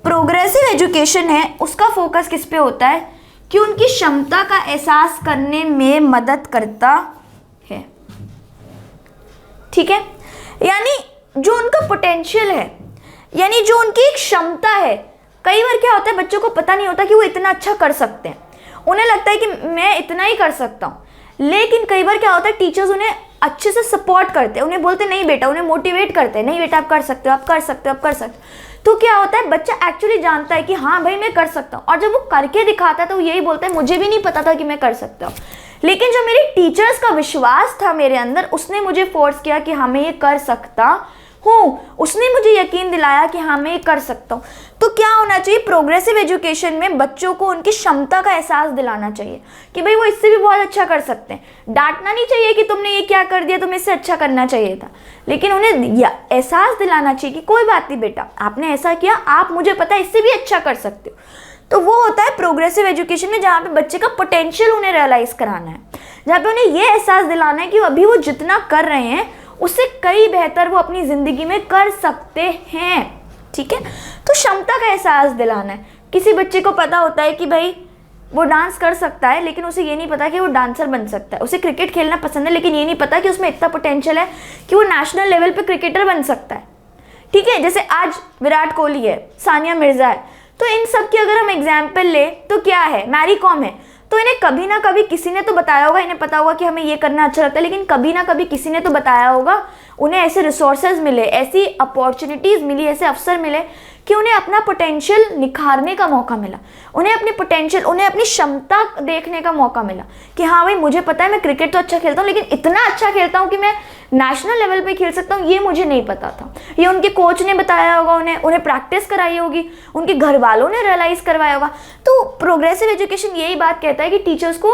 प्रोग्रेसिव एजुकेशन है उसका फोकस किस पे होता है कि उनकी क्षमता का एहसास करने में मदद करता है। ठीक है, यानी जो उनका पोटेंशियल है, यानी जो उनकी एक क्षमता है। कई बार क्या होता है, बच्चों को पता नहीं होता कि वो इतना अच्छा कर सकते हैं, उन्हें लगता है कि मैं इतना ही कर सकता हूँ। लेकिन कई बार क्या होता है, टीचर्स उन्हें अच्छे से सपोर्ट करते हैं, उन्हें बोलते नहीं बेटा, उन्हें मोटिवेट करते हैं, नहीं बेटा आप कर सकते हो, आप कर सकते हो, आप कर सकते हो। तो क्या होता है, बच्चा एक्चुअली जानता है कि हाँ भाई मैं कर सकता हूँ, और जब वो करके दिखाता है तो वो यही बोलता है मुझे भी नहीं पता था कि मैं कर सकता हूँ, लेकिन जो मेरे टीचर्स का विश्वास था मेरे अंदर, उसने मुझे फोर्स किया कि हाँ मैं ये कर सकता हूँ, उसने मुझे यकीन दिलाया कि हाँ मैं ये कर सकता हूँ। तो क्या होना चाहिए, प्रोग्रेसिव एजुकेशन में बच्चों को उनकी क्षमता का एहसास दिलाना चाहिए कि भाई वो इससे भी बहुत अच्छा कर सकते हैं। डांटना नहीं चाहिए कि तुमने ये क्या कर दिया, तुम्हें इससे अच्छा करना चाहिए था, लेकिन उन्हें एहसास दिलाना चाहिए कि कोई बात नहीं बेटा, आपने ऐसा किया, आप मुझे पता है इससे भी अच्छा कर सकते हो। तो वो होता है प्रोग्रेसिव एजुकेशन में, जहाँ पे बच्चे का पोटेंशियल उन्हें रियलाइज कराना है, जहाँ पे उन्हें ये एहसास दिलाना है कि अभी वो जितना कर रहे हैं उससे कई बेहतर वो अपनी ज़िंदगी में कर सकते हैं। ठीक है, तो क्षमता का एहसास दिलाना है। किसी बच्चे को पता होता है कि भाई वो डांस कर सकता है, लेकिन उसे ये नहीं पता कि वो डांसर बन सकता है। उसे क्रिकेट खेलना पसंद है, लेकिन ये नहीं पता कि उसमें इतना पोटेंशियल है कि वो नेशनल लेवल पे क्रिकेटर बन सकता है। ठीक है, जैसे आज विराट कोहली है, सानिया मिर्ज़ा है, तो इन सब की अगर हम एग्जाम्पल ले तो क्या है, मैरी कॉम है, तो इन्हें कभी ना कभी किसी ने तो बताया होगा, इन्हें पता होगा कि हमें ये करना अच्छा लगता है, लेकिन कभी ना कभी किसी ने तो बताया होगा, उन्हें ऐसे रिसोर्सेज मिले, ऐसी अपॉर्चुनिटीज़ मिली, ऐसे अवसर मिले कि उन्हें अपना पोटेंशियल निखारने का मौका मिला, उन्हें अपनी पोटेंशियल, उन्हें अपनी क्षमता देखने का मौका मिला कि हाँ भाई मुझे पता है मैं क्रिकेट तो अच्छा खेलता हूँ, लेकिन इतना अच्छा खेलता हूँ कि मैं नेशनल लेवल पे खेल सकता हूँ, ये मुझे नहीं पता था। ये उनके कोच ने बताया होगा, उन्हें प्रैक्टिस कराई होगी, उनके घर वालों ने रियलाइज़ करवाया होगा। तो प्रोग्रेसिव एजुकेशन यही बात कहता है कि टीचर्स को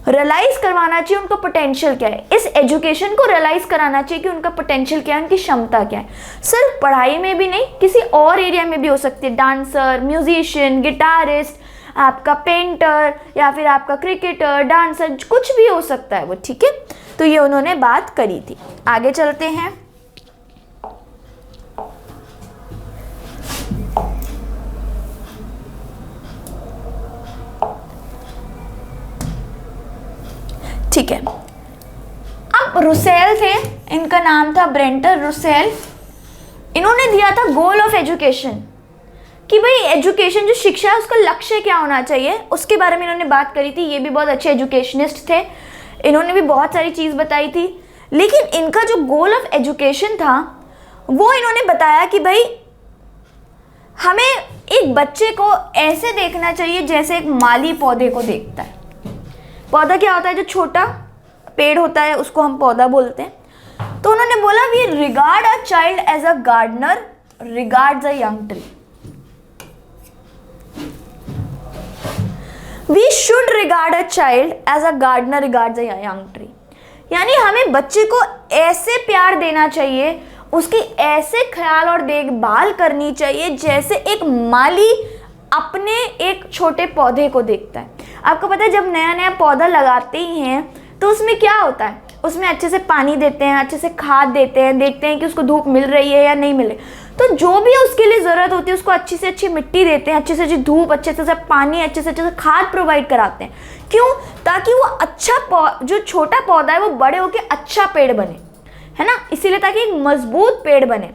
रियलाइज़ करवाना चाहिए उनका पोटेंशियल क्या है, इस एजुकेशन को रियलाइज़ कराना चाहिए कि उनका पोटेंशियल क्या है, उनकी क्षमता क्या है। सिर्फ पढ़ाई में भी नहीं, किसी और एरिया में भी हो सकती है, डांसर, म्यूजिशियन, गिटारिस्ट, आपका पेंटर, या फिर आपका क्रिकेटर, डांसर, कुछ भी हो सकता है वो। ठीक है, तो ये उन्होंने बात करी थी। आगे चलते हैं। ठीक है। अब रुसेल थे, इनका नाम था ब्रेंटर रुसेल। इन्होंने दिया था गोल ऑफ एजुकेशन कि भाई एजुकेशन जो शिक्षा है उसका लक्ष्य क्या होना चाहिए, उसके बारे में इन्होंने बात करी थी। ये भी बहुत अच्छे एजुकेशनिस्ट थे, इन्होंने भी बहुत सारी चीज़ बताई थी। लेकिन इनका जो गोल ऑफ एजुकेशन था वो इन्होंने बताया कि भाई हमें एक बच्चे को ऐसे देखना चाहिए जैसे एक माली पौधे को देखता है। पौधा क्या होता है, जो छोटा पेड़ होता है उसको हम पौधा बोलते हैं। तो उन्होंने बोला we regard a child as a gardener regards a young tree. We should regard a child as a gardener regards a young tree. यानी हमें बच्चे को ऐसे प्यार देना चाहिए, उसकी ऐसे ख्याल और देखभाल करनी चाहिए जैसे एक माली अपने एक छोटे पौधे को देखता है। आपको पता है जब नया नया पौधा लगाते ही हैं तो उसमें क्या होता है, उसमें अच्छे से पानी देते हैं, अच्छे से खाद देते हैं, देखते हैं कि उसको धूप मिल रही है या नहीं मिल रही। तो जो भी उसके लिए ज़रूरत होती है उसको अच्छी से अच्छी मिट्टी देते हैं, अच्छे से अच्छी धूप, अच्छे से पानी, अच्छे से खाद प्रोवाइड कराते हैं। क्यों? ताकि वो अच्छा जो छोटा पौधा है वो बड़े होकर अच्छा पेड़ बने, है ना, इसीलिए ताकि एक मजबूत पेड़ बने।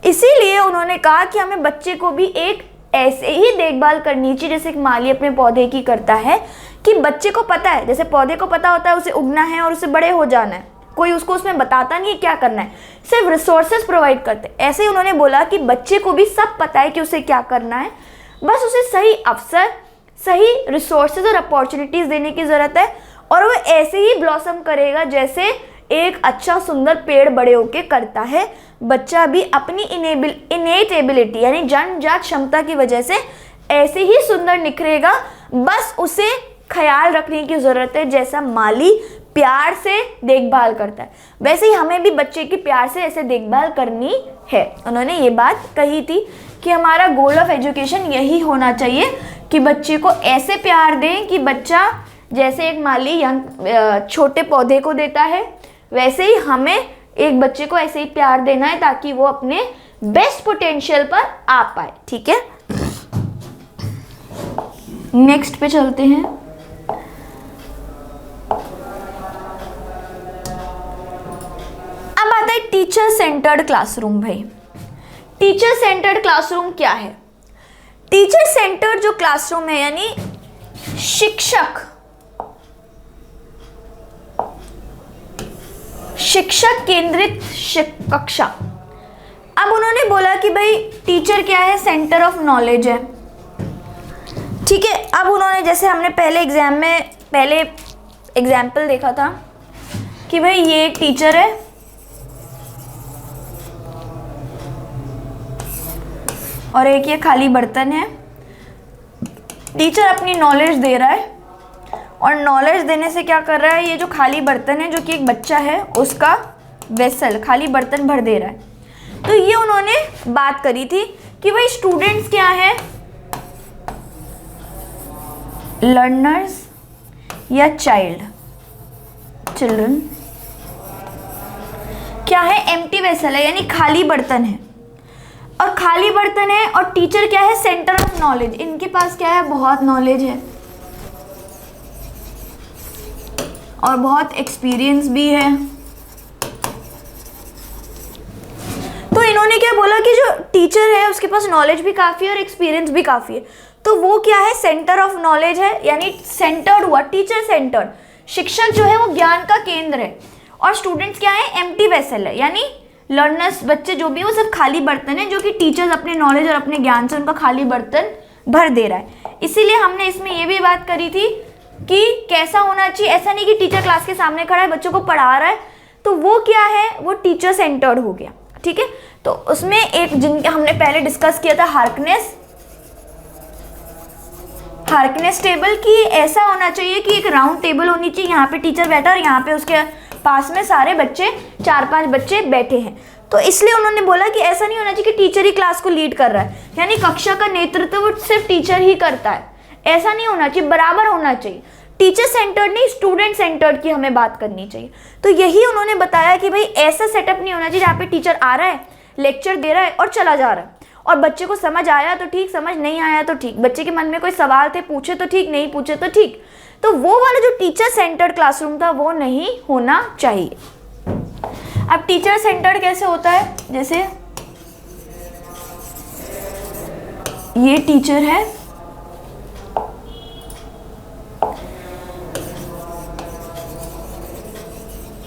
इसीलिए उन्होंने कहा कि हमें बच्चे को भी एक ऐसे ही देखभाल करनी चाहिए जैसे एक माली अपने पौधे की करता है, कि बच्चे को पता है, जैसे पौधे को पता होता है उसे उगना है और उसे बड़े हो जाना है, कोई उसको उसमें बताता नहीं है क्या करना है, सिर्फ रिसोर्सेज प्रोवाइड करते। ऐसे ही उन्होंने बोला कि बच्चे को भी सब पता है कि उसे क्या करना है, बस उसे सही अवसर, सही रिसोर्सेज और अपॉर्चुनिटीज़ देने की ज़रूरत है, और वो ऐसे ही ब्लॉसम करेगा जैसे एक अच्छा सुंदर पेड़ बड़े होके करता है। बच्चा भी अपनी इनेट एबिलिटी यानी जन्मजात क्षमता की वजह से ऐसे ही सुंदर निखरेगा, बस उसे ख्याल रखने की ज़रूरत है जैसा माली प्यार से देखभाल करता है, वैसे ही हमें भी बच्चे की प्यार से ऐसे देखभाल करनी है। उन्होंने ये बात कही थी कि हमारा गोल ऑफ एजुकेशन यही होना चाहिए कि बच्चे को ऐसे प्यार दें कि बच्चा जैसे एक माली छोटे पौधे को देता है, वैसे ही हमें एक बच्चे को ऐसे ही प्यार देना है ताकि वो अपने बेस्ट पोटेंशियल पर आ पाए। ठीक है, नेक्स्ट पे चलते हैं। अब आता है टीचर सेंटर्ड क्लासरूम। भाई टीचर सेंटर्ड क्लासरूम क्या है? टीचर सेंटर्ड जो क्लासरूम है यानी शिक्षक केंद्रित कक्षा। अब उन्होंने बोला कि भाई टीचर क्या है, सेंटर ऑफ नॉलेज है। ठीक है, अब उन्होंने जैसे हमने पहले एग्जाम्पल देखा था कि भाई ये एक टीचर है और एक ये खाली बर्तन है। टीचर अपनी नॉलेज दे रहा है और नॉलेज देने से क्या कर रहा है, ये जो खाली बर्तन है जो कि एक बच्चा है उसका वेसल खाली बर्तन भर दे रहा है। तो ये उन्होंने बात करी थी कि भाई स्टूडेंट्स क्या है, लर्नर्स या चिल्ड्रन क्या है, एम्प्टी वेसल है यानी खाली बर्तन है, और खाली बर्तन है। और टीचर क्या है, सेंटर ऑफ नॉलेज, इनके पास क्या है, बहुत नॉलेज है और बहुत एक्सपीरियंस भी है। तो इन्होंने क्या बोला कि जो टीचर है उसके पास नॉलेज भी काफ़ी है और एक्सपीरियंस भी काफ़ी है, तो वो क्या है, सेंटर ऑफ नॉलेज है, यानी सेंटर्ड हुआ, टीचर सेंटर्ड। शिक्षक जो है वो ज्ञान का केंद्र है और स्टूडेंट्स क्या है, एम्प्टी वेसल है, यानी लर्नर्स बच्चे जो भी वो सब खाली बर्तन है जो कि टीचर्स अपने नॉलेज और अपने ज्ञान से उनका खाली बर्तन भर दे रहा है। इसीलिए हमने इसमें ये भी बात करी थी कि कैसा होना चाहिए, ऐसा नहीं कि टीचर क्लास के सामने खड़ा है बच्चों को पढ़ा रहा है, तो वो क्या है, वो टीचर सेंटर्ड हो गया। ठीक है, तो उसमें एक जिनके हमने पहले डिस्कस किया था हार्कनेस टेबल की, ऐसा होना चाहिए कि एक राउंड टेबल होनी चाहिए, यहाँ पे टीचर बैठा और यहाँ पे उसके पास में सारे बच्चे 4-5 बच्चे बैठे हैं। तो इसलिए उन्होंने बोला कि ऐसा नहीं होना चाहिए कि टीचर ही क्लास को लीड कर रहा है, यानी कक्षा का नेतृत्व वो सिर्फ टीचर ही करता है, ऐसा नहीं होना चाहिए, बराबर होना चाहिए। टीचर सेंटर्ड नहीं, स्टूडेंट सेंटर्ड की हमें बात करनी चाहिए। तो यही उन्होंने बताया कि भाई ऐसा सेटअप नहीं होना चाहिए जहाँ पे टीचर आ रहा है, लेक्चर दे रहा है और चला जा रहा है, और बच्चे को समझ आया तो ठीक, समझ नहीं आया तो ठीक, बच्चे के मन में कोई सवाल थे पूछे तो ठीक, नहीं पूछे तो ठीक, तो वो वाला जो टीचर सेंटर्ड क्लासरूम था वो नहीं होना चाहिए। अब टीचर सेंटर्ड कैसे होता है, जैसे ये टीचर है,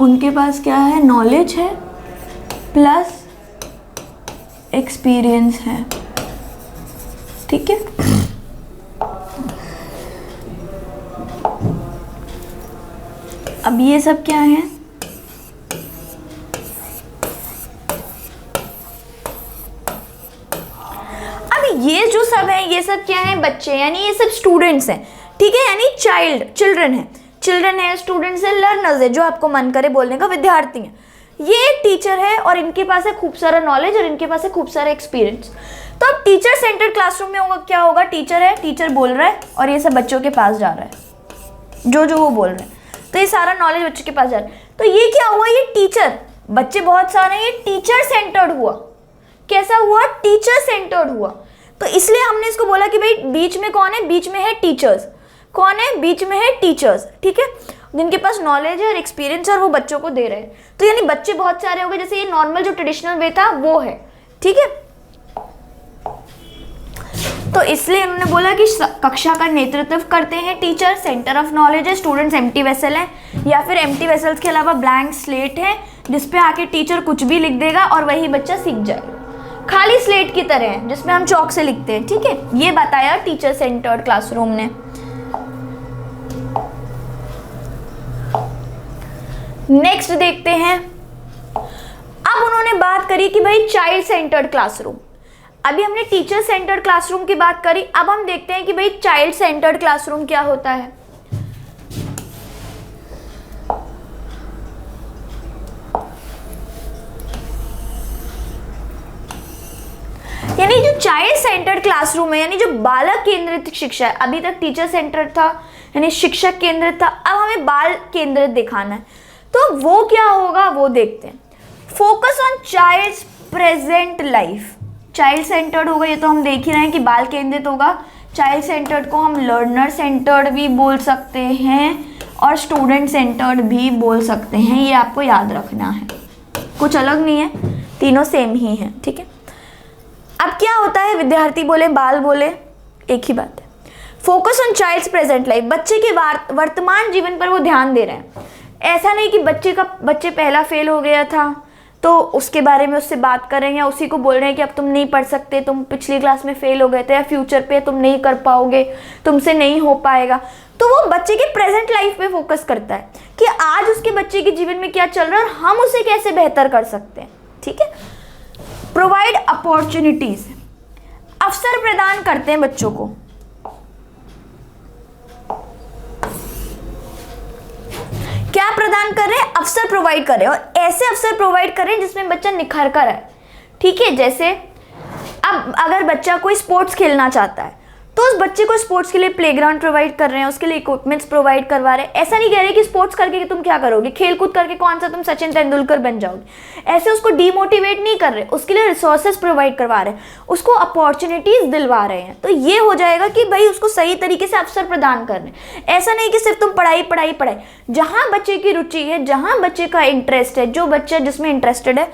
उनके पास क्या है, नॉलेज है प्लस एक्सपीरियंस है, ठीक है। अब ये सब क्या है, अब ये जो सब है ये सब क्या है, बच्चे, यानी ये सब स्टूडेंट्स हैं, ठीक है, यानी चिल्ड्रन है, स्टूडेंट्स है, लर्नर्स है, जो आपको मन करे बोलने का, विद्यार्थी हैं। ये एक टीचर है और इनके पास है खूब सारा नॉलेज और इनके पास है खूब सारा एक्सपीरियंस। तो अब टीचर सेंटर्ड क्लासरूम में होगा, क्या होगा, टीचर है, टीचर बोल रहा है और ये सब बच्चों के पास जा रहा है, जो वो बोल रहे हैं, तो ये सारा नॉलेज बच्चों के पास जा रहा है। तो ये क्या हुआ, ये टीचर, बच्चे बहुत सारे हैं, ये टीचर सेंटर्ड हुआ। कैसा हुआ, टीचर सेंटर्ड हुआ। तो इसलिए हमने इसको बोला कि भाई बीच में कौन है, बीच में है टीचर्स। कौन है, बीच में है टीचर्स, ठीक है, जिनके पास नॉलेज है और एक्सपीरियंस है और वो बच्चों को दे रहे हैं। तो यानी बच्चे बहुत सारे हो गए, जैसे ये नॉर्मल जो ट्रेडिशनल वे था वो है, ठीक है। तो इसलिए उन्होंने बोला कि कक्षा का नेतृत्व करते हैं टीचर, सेंटर ऑफ नॉलेज है, स्टूडेंट्स एम्प्टी वेसल है, या फिर एम्प्टी वेसल्स के अलावा ब्लैंक स्लेट है जिसपे आके टीचर कुछ भी लिख देगा और वही बच्चा सीख जाएगा। खाली स्लेट की तरह है जिसमें हम चौक से लिखते हैं, ठीक है। ये बताया टीचर सेंटर्ड क्लासरूम ने। नेक्स्ट देखते हैं, अब उन्होंने बात करी कि भाई चाइल्ड सेंटर्ड क्लासरूम। अभी हमने टीचर सेंटर्ड क्लासरूम की बात करी, अब हम देखते हैं कि भाई चाइल्ड सेंटर्ड क्लासरूम क्या होता है। यानी जो चाइल्ड सेंटर्ड क्लासरूम है, यानी जो बालक केंद्रित शिक्षा है, अभी तक टीचर सेंटर्ड था यानी शिक्षक केंद्रित था, अब हमें बाल केंद्रित दिखाना है। तो वो क्या होगा वो देखते हैं। Focus on child's present life, child centred होगा, ये तो हम देख ही रहे हैं कि बाल केंद्रित होगा। चाइल्ड सेंटर्ड को हम लर्नर सेंटर्ड भी बोल सकते हैं और स्टूडेंट सेंटर्ड भी बोल सकते हैं, ये आपको याद रखना है, कुछ अलग नहीं है, तीनों सेम ही हैं, ठीक है। अब क्या होता है, विद्यार्थी बोले बाल बोले एक ही बात है। Focus on child's present life, बच्चे के वर्तमान जीवन पर वो ध्यान दे रहे हैं। ऐसा नहीं कि बच्चे पहला फेल हो गया था तो उसके बारे में उससे बात कर रहे हैं या उसी को बोल रहे हैं कि अब तुम नहीं पढ़ सकते, तुम पिछली क्लास में फेल हो गए थे, या फ्यूचर पे तुम नहीं कर पाओगे, तुमसे नहीं हो पाएगा। तो वो बच्चे के प्रेजेंट लाइफ पे फोकस करता है कि आज उसके बच्चे के जीवन में क्या चल रहा है और हम उसे कैसे बेहतर कर सकते हैं, ठीक है। प्रोवाइड अपॉर्चुनिटीज, अवसर प्रदान करते हैं बच्चों को। क्या प्रदान कर रहे हैं, अवसर प्रोवाइड कर रहे हैं, और ऐसे अवसर प्रोवाइड कर रहे हैं जिसमें बच्चा निखर कर आए, ठीक है। जैसे अब अगर बच्चा कोई स्पोर्ट्स खेलना चाहता है तो उस बच्चे को स्पोर्ट्स के लिए प्लेग्राउंड प्रोवाइड कर रहे हैं, उसके लिए इक्विपमेंट्स प्रोवाइड करवा रहे हैं। ऐसा नहीं कह रहे कि स्पोर्ट्स करके तुम क्या करोगे, खेल कूद करके कौन सा तुम सचिन तेंदुलकर बन जाओगे, ऐसे उसको डीमोटिवेट नहीं कर रहे, उसके लिए रिसोर्सेज प्रोवाइड करवा रहे हैं, उसको अपॉर्चुनिटीज दिलवा रहे हैं। तो ये हो जाएगा कि भाई उसको सही तरीके से अवसर प्रदान कर रहे हैं। ऐसा नहीं कि सिर्फ तुम पढ़ाई पढ़ाई पढ़ाई, जहाँ बच्चे की रुचि है, जहाँ बच्चे का इंटरेस्ट है, जो बच्चा जिसमें इंटरेस्टेड है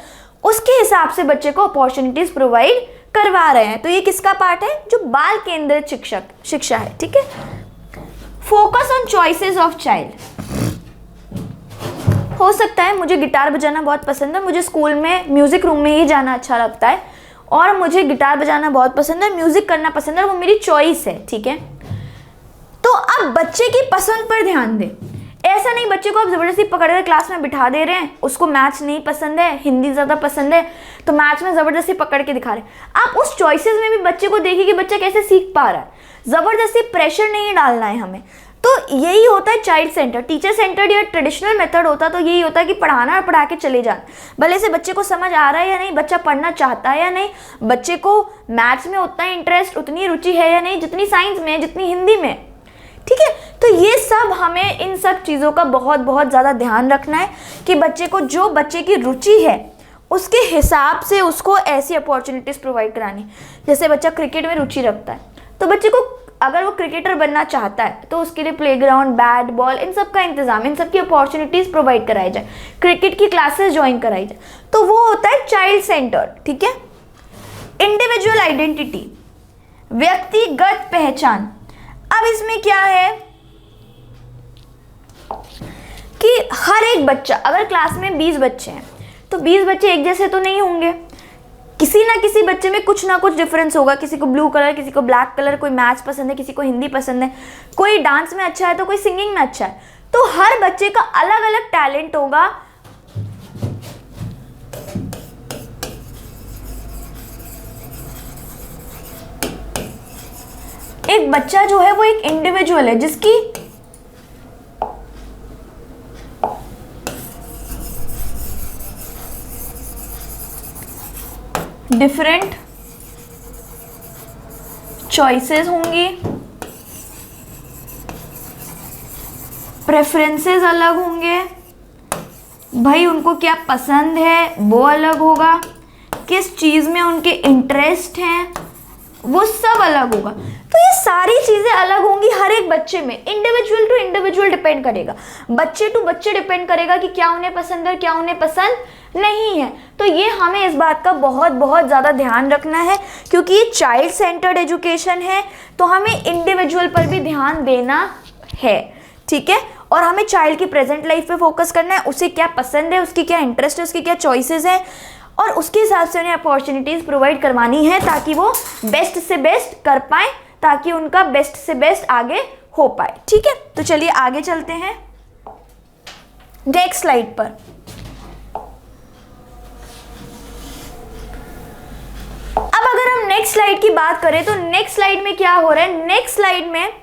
उसके हिसाब से बच्चे को अपॉर्चुनिटीज प्रोवाइड करवा रहे हैं। तो ये किसका पार्ट है, जो बाल केंद्रित शिक्षा है, ठीक है। Focus on choices of child, हो सकता है मुझे गिटार बजाना बहुत पसंद है, मुझे स्कूल में म्यूजिक रूम में ही जाना अच्छा लगता है और मुझे गिटार बजाना बहुत पसंद है, म्यूजिक करना पसंद है, वो मेरी चॉइस है, ठीक है। तो अब बच्चे की पसंद पर ध्यान दें। ऐसा नहीं बच्चे को आप जबरदस्ती पकड़कर क्लास में बिठा दे रहे हैं, उसको मैथ्स नहीं पसंद है, हिंदी ज़्यादा पसंद है, तो मैथ्स में ज़बरदस्ती पकड़ के दिखा रहे हैं। आप उस चॉइसेस में भी बच्चे को देखिए कि बच्चा कैसे सीख पा रहा है, ज़बरदस्ती प्रेशर नहीं डालना है हमें। तो यही होता है चाइल्ड सेंटर। टीचर सेंटर्ड या ट्रेडिशनल मेथड होता तो यही होता है कि पढ़ाना और पढ़ा के चले जाना, भले से बच्चे को समझ आ रहा है या नहीं, बच्चा पढ़ना चाहता है या नहीं, बच्चे को मैथ्स में उतना इंटरेस्ट, उतनी रुचि है या नहीं जितनी साइंस में, जितनी हिंदी में, ठीक है। तो ये सब हमें इन सब चीज़ों का बहुत बहुत ज़्यादा ध्यान रखना है कि बच्चे को जो बच्चे की रुचि है उसके हिसाब से उसको ऐसी अपॉर्चुनिटीज़ प्रोवाइड करानी। जैसे बच्चा क्रिकेट में रुचि रखता है तो बच्चे को अगर वो क्रिकेटर बनना चाहता है तो उसके लिए प्लेग्राउंड, बैट, बॉल, इन सब का इंतजाम, इन सब की अपॉर्चुनिटीज प्रोवाइड कराई जाए, क्रिकेट की क्लासेस ज्वाइन कराई जाए, तो वो होता है चाइल्ड सेंटर्ड। ठीक है। इंडिविजुअल आइडेंटिटी, व्यक्तिगत पहचान। अब इसमें क्या है कि हर एक बच्चा, अगर क्लास में 20 बच्चे हैं तो 20 बच्चे एक जैसे तो नहीं होंगे, किसी ना किसी बच्चे में कुछ ना कुछ डिफरेंस होगा। किसी को ब्लू कलर, किसी को ब्लैक कलर, कोई मैथ्स पसंद है, किसी को हिंदी पसंद है, कोई डांस में अच्छा है तो कोई सिंगिंग में अच्छा है। तो हर बच्चे का अलग अलग टैलेंट होगा। एक बच्चा जो है वो एक इंडिविजुअल है जिसकी डिफरेंट चॉइसेस होंगी, प्रेफरेंसेस अलग होंगे, भाई उनको क्या पसंद है वो अलग होगा, किस चीज़ में उनके इंटरेस्ट हैं वो सब अलग होगा। तो ये सारी चीज़ें अलग होंगी हर एक बच्चे में, इंडिविजुअल टू इंडिविजुअल डिपेंड करेगा, बच्चे टू बच्चे डिपेंड करेगा कि क्या उन्हें पसंद है, क्या उन्हें पसंद नहीं है। तो ये हमें इस बात का बहुत बहुत ज़्यादा ध्यान रखना है, क्योंकि ये चाइल्ड सेंटर्ड एजुकेशन है, तो हमें इंडिविजुअल पर भी ध्यान देना है। ठीक है। और हमें चाइल्ड की प्रेजेंट लाइफ पे फोकस करना है, उसे क्या पसंद है, उसकी क्या इंटरेस्ट है, उसकी क्या चॉइसेस हैं, और उसके हिसाब से उन्हें अपॉर्चुनिटीज़ प्रोवाइड करवानी है ताकि वो बेस्ट से बेस्ट कर पाए, ताकि उनका बेस्ट से बेस्ट आगे हो पाए। ठीक है। तो चलिए आगे चलते हैं नेक्स्ट स्लाइड पर। अब अगर हम नेक्स्ट स्लाइड की बात करें तो नेक्स्ट स्लाइड में क्या हो रहा है, नेक्स्ट स्लाइड में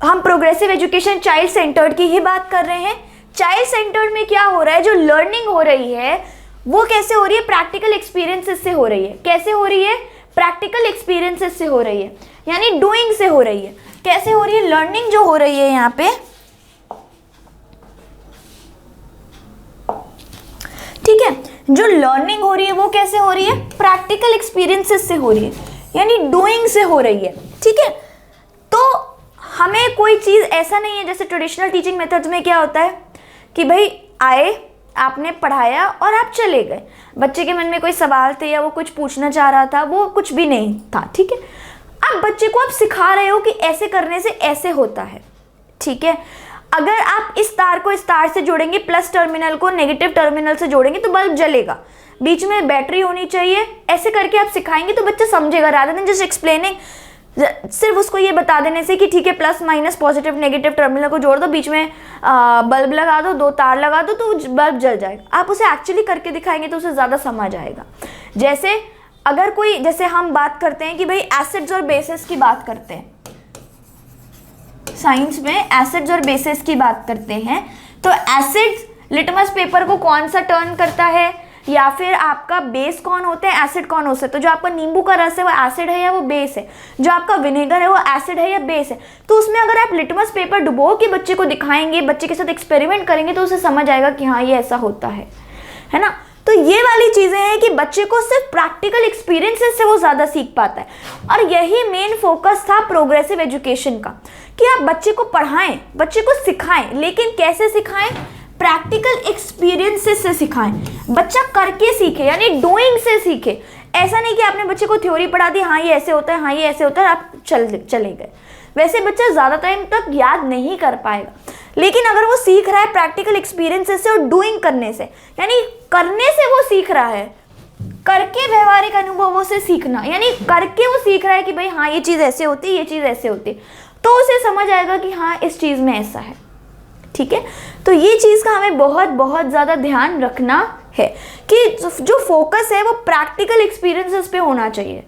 हम प्रोग्रेसिव एजुकेशन चाइल्ड सेंटर्ड की ही बात कर रहे हैं। चाइल्ड सेंटर्ड में क्या हो रहा है, जो लर्निंग हो रही है वो कैसे हो रही है, प्रैक्टिकल एक्सपीरियंसेस से हो रही है। कैसे हो रही है, प्रैक्टिकल एक्सपीरियंसेस से हो रही है, यानी डूइंग से हो रही है। कैसे हो रही है लर्निंग जो हो रही है यहाँ पे, ठीक है, जो लर्निंग हो रही है वो कैसे हो रही है, प्रैक्टिकल एक्सपीरियंसेस से हो रही है, यानी डूइंग से हो रही है। ठीक है। तो हमें कोई चीज़ ऐसा नहीं है जैसे ट्रेडिशनल टीचिंग मेथड्स में क्या होता है कि भाई आए, आपने पढ़ाया और आप चले गए, बच्चे के मन में कोई सवाल थे या वो कुछ पूछना चाह रहा था, वो कुछ भी नहीं था। ठीक है। अब बच्चे को आप सिखा रहे हो कि ऐसे करने से ऐसे होता है। ठीक है। अगर आप इस तार को इस तार से जोड़ेंगे, प्लस टर्मिनल को नेगेटिव टर्मिनल से जोड़ेंगे तो बल्ब जलेगा, बीच में बैटरी होनी चाहिए, ऐसे करके आप सिखाएंगे तो बच्चा समझेगा, रादर देन जस्ट एक्सप्लेनिंग। सिर्फ उसको ये बता देने से कि ठीक है plus minus positive negative terminal को जोड़ दो, बीच में बल्ब लगा दो, 2 तार लगा दो तो बल्ब जल जाएगा। आप उसे एक्चुअली करके दिखाएंगे तो उसे ज़्यादा समझ आएगा। जैसे अगर कोई, जैसे हम बात करते हैं कि भाई एसिड्स और बेसिस की बात करते हैं, साइंस में एसिड्स और बेसिस की बात करते हैं, तो एसिड्स लिटमस पेपर को कौन सा टर्न करता है, या फिर आपका बेस कौन होता है, एसिड कौन होता है। तो जो आपका नींबू का रस है वो एसिड है या वो बेस है, जो आपका विनेगर है वो एसिड है या बेस है। तो उसमें अगर आप लिटमस पेपर डुबो के बच्चे को दिखाएंगे, बच्चे के साथ एक्सपेरिमेंट करेंगे तो उसे समझ आएगा कि हाँ ये ऐसा होता है ना। तो ये वाली चीज़ें हैं कि बच्चे को सिर्फ प्रैक्टिकल एक्सपीरियंसेस से वो ज़्यादा सीख पाता है, और यही मेन फोकस था प्रोग्रेसिव एजुकेशन का, कि आप बच्चे को पढ़ाएं, बच्चे को सिखाएं, लेकिन कैसे सिखाएं, प्रैक्टिकल एक्सपीरियंसेस से सिखाएं। बच्चा करके सीखे, यानी डूइंग से सीखे। ऐसा नहीं कि आपने बच्चे को थ्योरी पढ़ा दी, हाँ ये ऐसे होता है, हाँ ये ऐसे होता है, आप चले गए, वैसे बच्चा ज़्यादा टाइम तक याद नहीं कर पाएगा। लेकिन अगर वो सीख रहा है प्रैक्टिकल एक्सपीरियंसेस से और डूइंग करने से, यानी करने से वो सीख रहा है, करके व्यवहारिक अनुभवों से सीखना, यानी करके वो सीख रहा है कि भाई हाँ ये चीज़ ऐसे होती है, ये चीज़ ऐसे होती है, तो उसे समझ आएगा कि हाँ इस चीज़ में ऐसा है। ठीक है। तो ये चीज़ का हमें बहुत बहुत ज़्यादा ध्यान रखना है कि जो फोकस है वो प्रैक्टिकल एक्सपीरियंसेस पे होना चाहिए।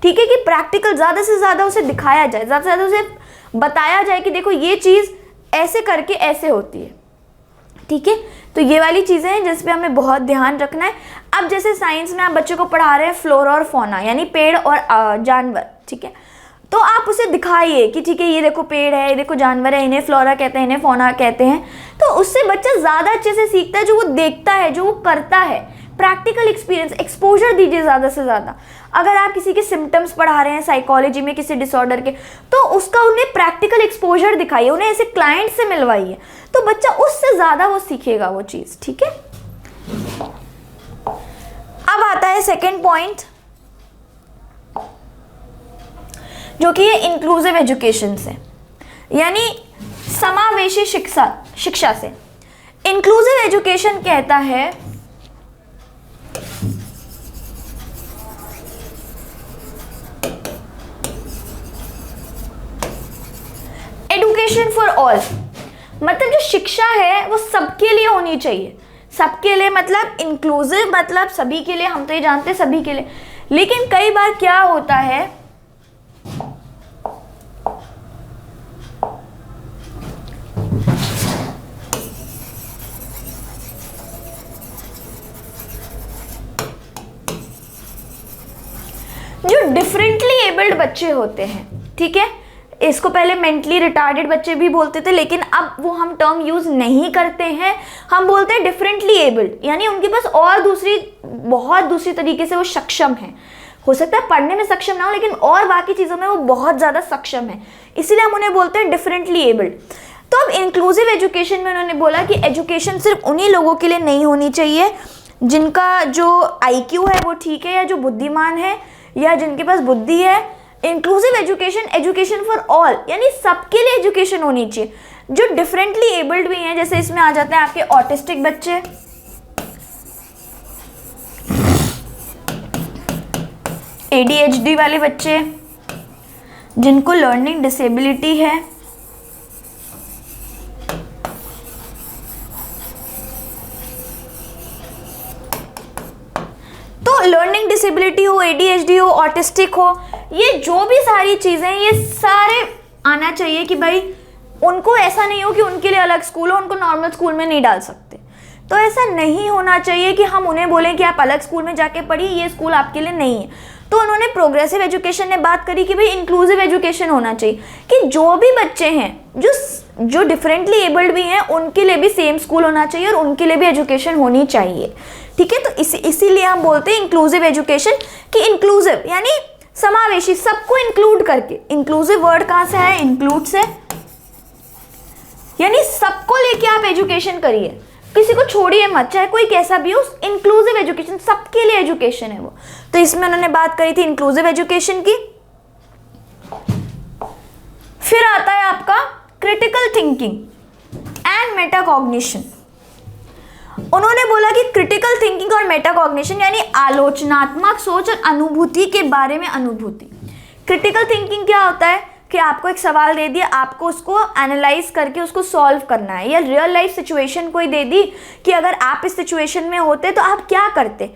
ठीक है, कि प्रैक्टिकल ज़्यादा से ज़्यादा उसे दिखाया जाए, ज़्यादा से ज़्यादा उसे बताया जाए कि देखो ये चीज़ ऐसे करके ऐसे होती है। ठीक है। तो ये वाली चीज़ें हैं जिस पे हमें बहुत ध्यान रखना है। अब जैसे साइंस में आप बच्चों को पढ़ा रहे हैं फ्लोरा और फौना, यानी पेड़ और जानवर। ठीक है। तो आप उसे दिखाइए कि ठीक है ये देखो पेड़ है, ये देखो जानवर है, इन्हें फ्लोरा कहते हैं, इन्हें फौना कहते हैं। तो उससे बच्चा ज़्यादा अच्छे से सीखता है, जो वो देखता है, जो वो करता है। प्रैक्टिकल एक्सपीरियंस, एक्सपोजर दीजिए ज़्यादा से ज़्यादा। अगर आप किसी के सिम्टम्स पढ़ा रहे हैं साइकोलॉजी में किसी डिसऑर्डर के, तो उसका उन्हें प्रैक्टिकल एक्सपोजर दिखाइए, उन्हें ऐसे क्लाइंट से मिलवाइए, तो बच्चा उससे ज़्यादा वो सीखेगा वो चीज़। ठीक है, अब आता है सेकेंड पॉइंट, जो कि है इंक्लूसिव एजुकेशन से, यानी समावेशी शिक्षा से। इंक्लूसिव एजुकेशन कहता है एजुकेशन फॉर ऑल, मतलब जो शिक्षा है वो सबके लिए होनी चाहिए। सबके लिए मतलब इंक्लूसिव मतलब सभी के लिए, हम तो ये जानते हैं सभी के लिए, लेकिन कई बार क्या होता है जो डिफरेंटली एबल्ड बच्चे होते हैं, ठीक है, इसको पहले मेंटली रिटार्डेड बच्चे भी बोलते थे, लेकिन अब वो हम टर्म यूज नहीं करते हैं, हम बोलते हैं डिफरेंटली एबल्ड, यानी उनके पास और बहुत दूसरी तरीके से वो सक्षम है। हो सकता है पढ़ने में सक्षम ना हो, लेकिन और बाकी चीज़ों में वो बहुत ज़्यादा सक्षम है, इसीलिए हम उन्हें बोलते हैं डिफरेंटली एबल्ड। तो अब इंक्लूसिव एजुकेशन में उन्होंने बोला कि एजुकेशन सिर्फ उन्हीं लोगों के लिए नहीं होनी चाहिए जिनका जो IQ है वो ठीक है, या जो बुद्धिमान है, या जिनके पास बुद्धि है। Inclusive education, education for all, यानी सबके लिए एजुकेशन होनी चाहिए। जो डिफरेंटली एबल्ड भी हैं, जैसे इसमें आ जाते हैं आपके ऑटिस्टिक बच्चे, ADHD वाले बच्चे, जिनको लर्निंग डिसेबिलिटी है, तो लर्निंग डिसेबिलिटी हो, ADHD हो, ऑटिस्टिक हो, ये जो भी सारी चीज़ें, ये सारे आना चाहिए कि भाई उनको ऐसा नहीं हो कि उनके लिए अलग स्कूल हो, उनको नॉर्मल स्कूल में नहीं डाल सकते। तो ऐसा नहीं होना चाहिए कि हम उन्हें बोलें कि आप अलग स्कूल में जाके पढ़िए, ये स्कूल आपके लिए नहीं है। तो उन्होंने प्रोग्रेसिव एजुकेशन ने बात करी कि भाई इंक्लूसिव एजुकेशन होना चाहिए, कि जो भी बच्चे हैं जो डिफरेंटली एबल्ड भी हैं, उनके लिए भी सेम स्कूल होना चाहिए और उनके लिए भी एजुकेशन होनी चाहिए। ठीक है, तो इसीलिए हम बोलते हैं इंक्लूसिव एजुकेशन, कि इंक्लूसिव यानी समावेशी, सबको इंक्लूड करके। इंक्लूसिव वर्ड कहाँ से है? इंक्लूड से, यानी सबको लेके आप एजुकेशन करिए, किसी को छोड़िए मत, चाहे कोई कैसा भी हो। इंक्लूसिव एजुकेशन, सबके लिए एजुकेशन है वो। तो इसमें उन्होंने बात करी थी इंक्लूसिव एजुकेशन की। फिर आता है आपका क्रिटिकल थिंकिंग एंड मेटाकॉग्निशन। उन्होंने बोला कि क्रिटिकल थिंकिंग और मेटाकॉग्निशन यानी आलोचनात्मक सोच और अनुभूति के बारे में अनुभूति। क्रिटिकल थिंकिंग क्या होता है कि आपको एक सवाल दे दिया, आपको उसको एनालाइज करके उसको सॉल्व करना है, या रियल लाइफ सिचुएशन कोई दे दी कि अगर आप इस सिचुएशन में होते तो आप क्या करते।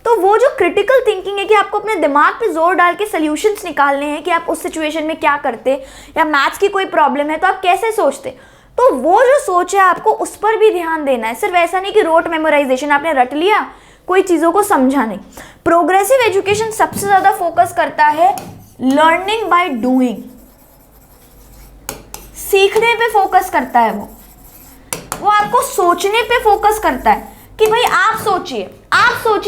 तो वो जो क्रिटिकल थिंकिंग है कि आपको अपने दिमाग पे जोर डाल के सॉल्यूशंस निकालने हैं कि आप उस सिचुएशन में क्या करते, या मैथ्स की कोई प्रॉब्लम है तो आप कैसे सोचते। तो वो जो सोच है आपको उस पर भी ध्यान देना है, सिर्फ ऐसा नहीं कि रोट मेमोराइजेशन आपने रट लिया, कोई चीज़ों को समझा नहीं। प्रोग्रेसिव एजुकेशन सबसे ज़्यादा फोकस करता है लर्निंग बाय डूइंग, सीखने पे फोकस करता है। वो आपको सोचने पे फोकस करता है कि भाई आप सोचिए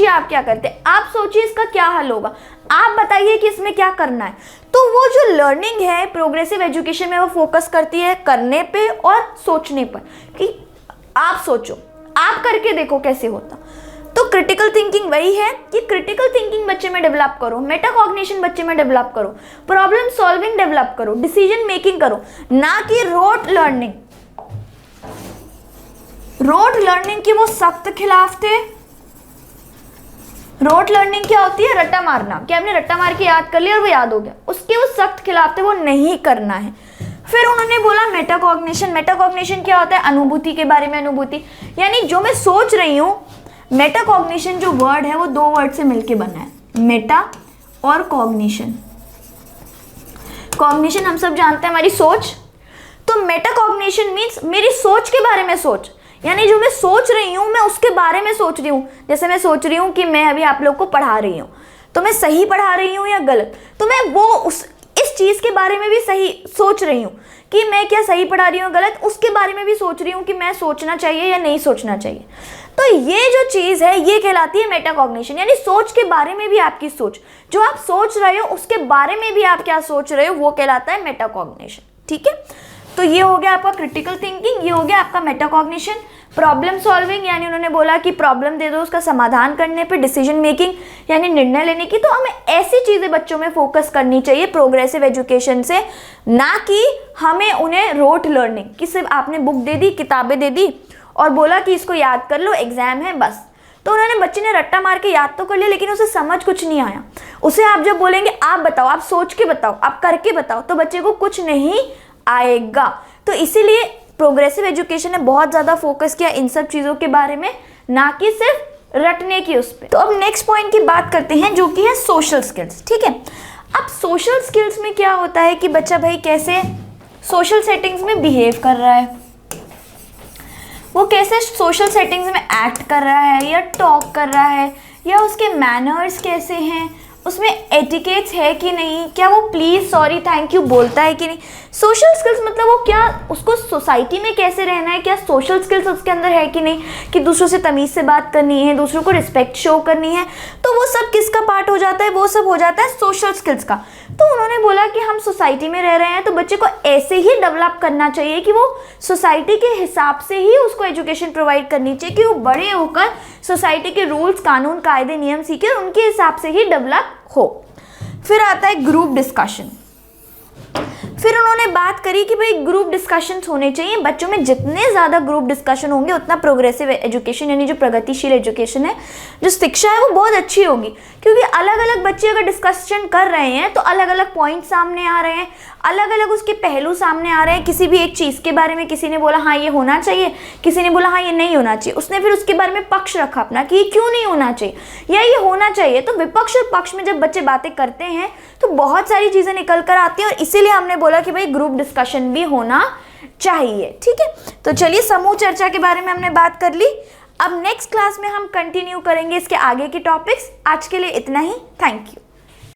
आप क्या करते, आप सोचिए इसका क्या हल होगा, आप बताइए कि इसमें क्या करना है। तो वो जो लर्निंग है प्रोग्रेसिव एजुकेशन में, वो फोकस करती है करने पे और सोचने पर, कि आप सोचो, आप करके देखो कैसे होता। तो क्रिटिकल थिंकिंग वही है कि क्रिटिकल थिंकिंग बच्चे में डेवलप करो, मेटाकॉग्निशन बच्चे में डेवलप करो, प्रॉब्लम सॉल्विंग डेवलप करो, डिसीजन मेकिंग करो, ना कि रोट लर्निंग। रोट लर्निंग के वो सख्त खिलाफ थे। रोट लर्निंग क्या होती है? रट्टा मारना, कि आपने रट्टा मार के याद कर लिया और वो याद हो गया, उसके वो सख्त खिलाफ थे, वो नहीं करना है। फिर उन्होंने बोला मेटाकॉग्निशन। मेटाकॉग्निशन क्या होता है? अनुभूति के बारे में अनुभूति, यानी जो मैं सोच रही हूँ। मेटाकॉग्निशन जो वर्ड है वो दो वर्ड से मिलके बना है, मेटा और कॉग्निशन। कॉग्निशन हम सब जानते हैं हमारी सोच, तो मेटाकॉग्निशन मीन्स मेरी सोच के बारे में सोच, यानी जो मैं सोच रही हूँ मैं उसके बारे में सोच रही हूँ। जैसे मैं सोच रही हूँ कि मैं अभी आप लोग को पढ़ा रही हूँ, तो मैं सही पढ़ा रही हूँ या गलत, तो मैं वो इस इस चीज़ के बारे में भी सही सोच रही हूँ कि मैं क्या सही पढ़ा रही हूँ गलत, उसके बारे में भी सोच रही हूँ कि मैं सोचना चाहिए या नहीं सोचना चाहिए। तो ये जो चीज़ है ये कहलाती है मेटाकॉग्निशन, यानी सोच के बारे में भी आपकी सोच, जो आप सोच रहे हो उसके बारे में भी आप क्या सोच रहे हो वो कहलाता है मेटाकॉग्निशन। ठीक है, तो ये हो गया आपका क्रिटिकल थिंकिंग, ये हो गया आपका मेटाकॉग्निशन। प्रॉब्लम सॉल्विंग, यानी उन्होंने बोला कि प्रॉब्लम दे दो, उसका समाधान करने पे डिसीजन मेकिंग यानी निर्णय लेने की। तो हमें ऐसी चीज़ें बच्चों में फोकस करनी चाहिए प्रोग्रेसिव एजुकेशन से, ना कि हमें उन्हें रोट लर्निंग कि सिर्फ आपने बुक दे दी, किताबें दे दी और बोला कि इसको याद कर लो, एग्जाम है बस। तो उन्होंने बच्चे ने रट्टा मार के याद तो कर लिया लेकिन उसे समझ कुछ नहीं आया। उसे आप जब बोलेंगे आप बताओ, आप सोच के बताओ, आप करके बताओ, तो बच्चे को कुछ नहीं आएगा। तो इसीलिए प्रोग्रेसिव एजुकेशन ने बहुत ज़्यादा फोकस किया इन सब चीज़ों के बारे में, ना कि सिर्फ रटने की उस पर। तो अब नेक्स्ट पॉइंट की बात करते हैं जो कि है सोशल स्किल्स। ठीक है, अब सोशल स्किल्स में क्या होता है कि बच्चा भाई कैसे सोशल सेटिंग्स में बिहेव कर रहा है, वो कैसे सोशल सेटिंग्स में एक्ट कर रहा है या टॉक कर रहा है, या उसके मैनर्स कैसे हैं, उसमें एटिकेट्स है कि नहीं, क्या वो प्लीज़ सॉरी थैंक यू बोलता है कि नहीं। सोशल स्किल्स मतलब वो क्या, उसको सोसाइटी में कैसे रहना है, क्या सोशल स्किल्स उसके अंदर है कि नहीं, कि दूसरों से तमीज़ से बात करनी है, दूसरों को रिस्पेक्ट शो करनी है। तो वो सब किसका पार्ट हो जाता है, वो सब हो जाता है सोशल स्किल्स का। तो उन्होंने बोला कि हम सोसाइटी में रह रहे हैं तो बच्चे को ऐसे ही डेवलप करना चाहिए कि वो सोसाइटी के हिसाब से ही उसको एजुकेशन प्रोवाइड करनी चाहिए, कि वो बड़े होकर सोसाइटी के रूल्स, कानून, कायदे, नियम सीखे और उनके हिसाब से ही डेवलप हो। फिर आता है ग्रुप डिस्कशन। फिर उन्होंने बात करी कि भाई ग्रुप डिस्कशंस होने चाहिए बच्चों में, जितने ज़्यादा ग्रुप डिस्कशन होंगे उतना प्रोग्रेसिव एजुकेशन यानी जो प्रगतिशील एजुकेशन है, जो शिक्षा है वो बहुत अच्छी होगी। क्योंकि अलग अलग बच्चे अगर डिस्कशन कर रहे हैं तो अलग अलग पॉइंट सामने आ रहे हैं, अलग अलग उसके पहलू सामने आ रहे हैं। किसी भी एक चीज़ के बारे में किसी ने बोला हाँ ये होना चाहिए, किसी ने बोला हाँ ये नहीं होना चाहिए, उसने फिर उसके बारे में पक्ष रखा अपना कि ये क्यों नहीं होना चाहिए या ये होना चाहिए। तो विपक्ष और पक्ष में जब बच्चे बातें करते हैं तो बहुत सारी चीज़ें निकल कर आती हैं, और इसीलिए हमने बोला कि भाई ग्रुप डिस्कशन भी होना चाहिए। ठीक है, तो चलिए समूह चर्चा के बारे में हमने बात कर ली। अब नेक्स्ट क्लास में हम कंटिन्यू करेंगे इसके आगे के टॉपिक्स। आज के लिए इतना ही, थैंक यू।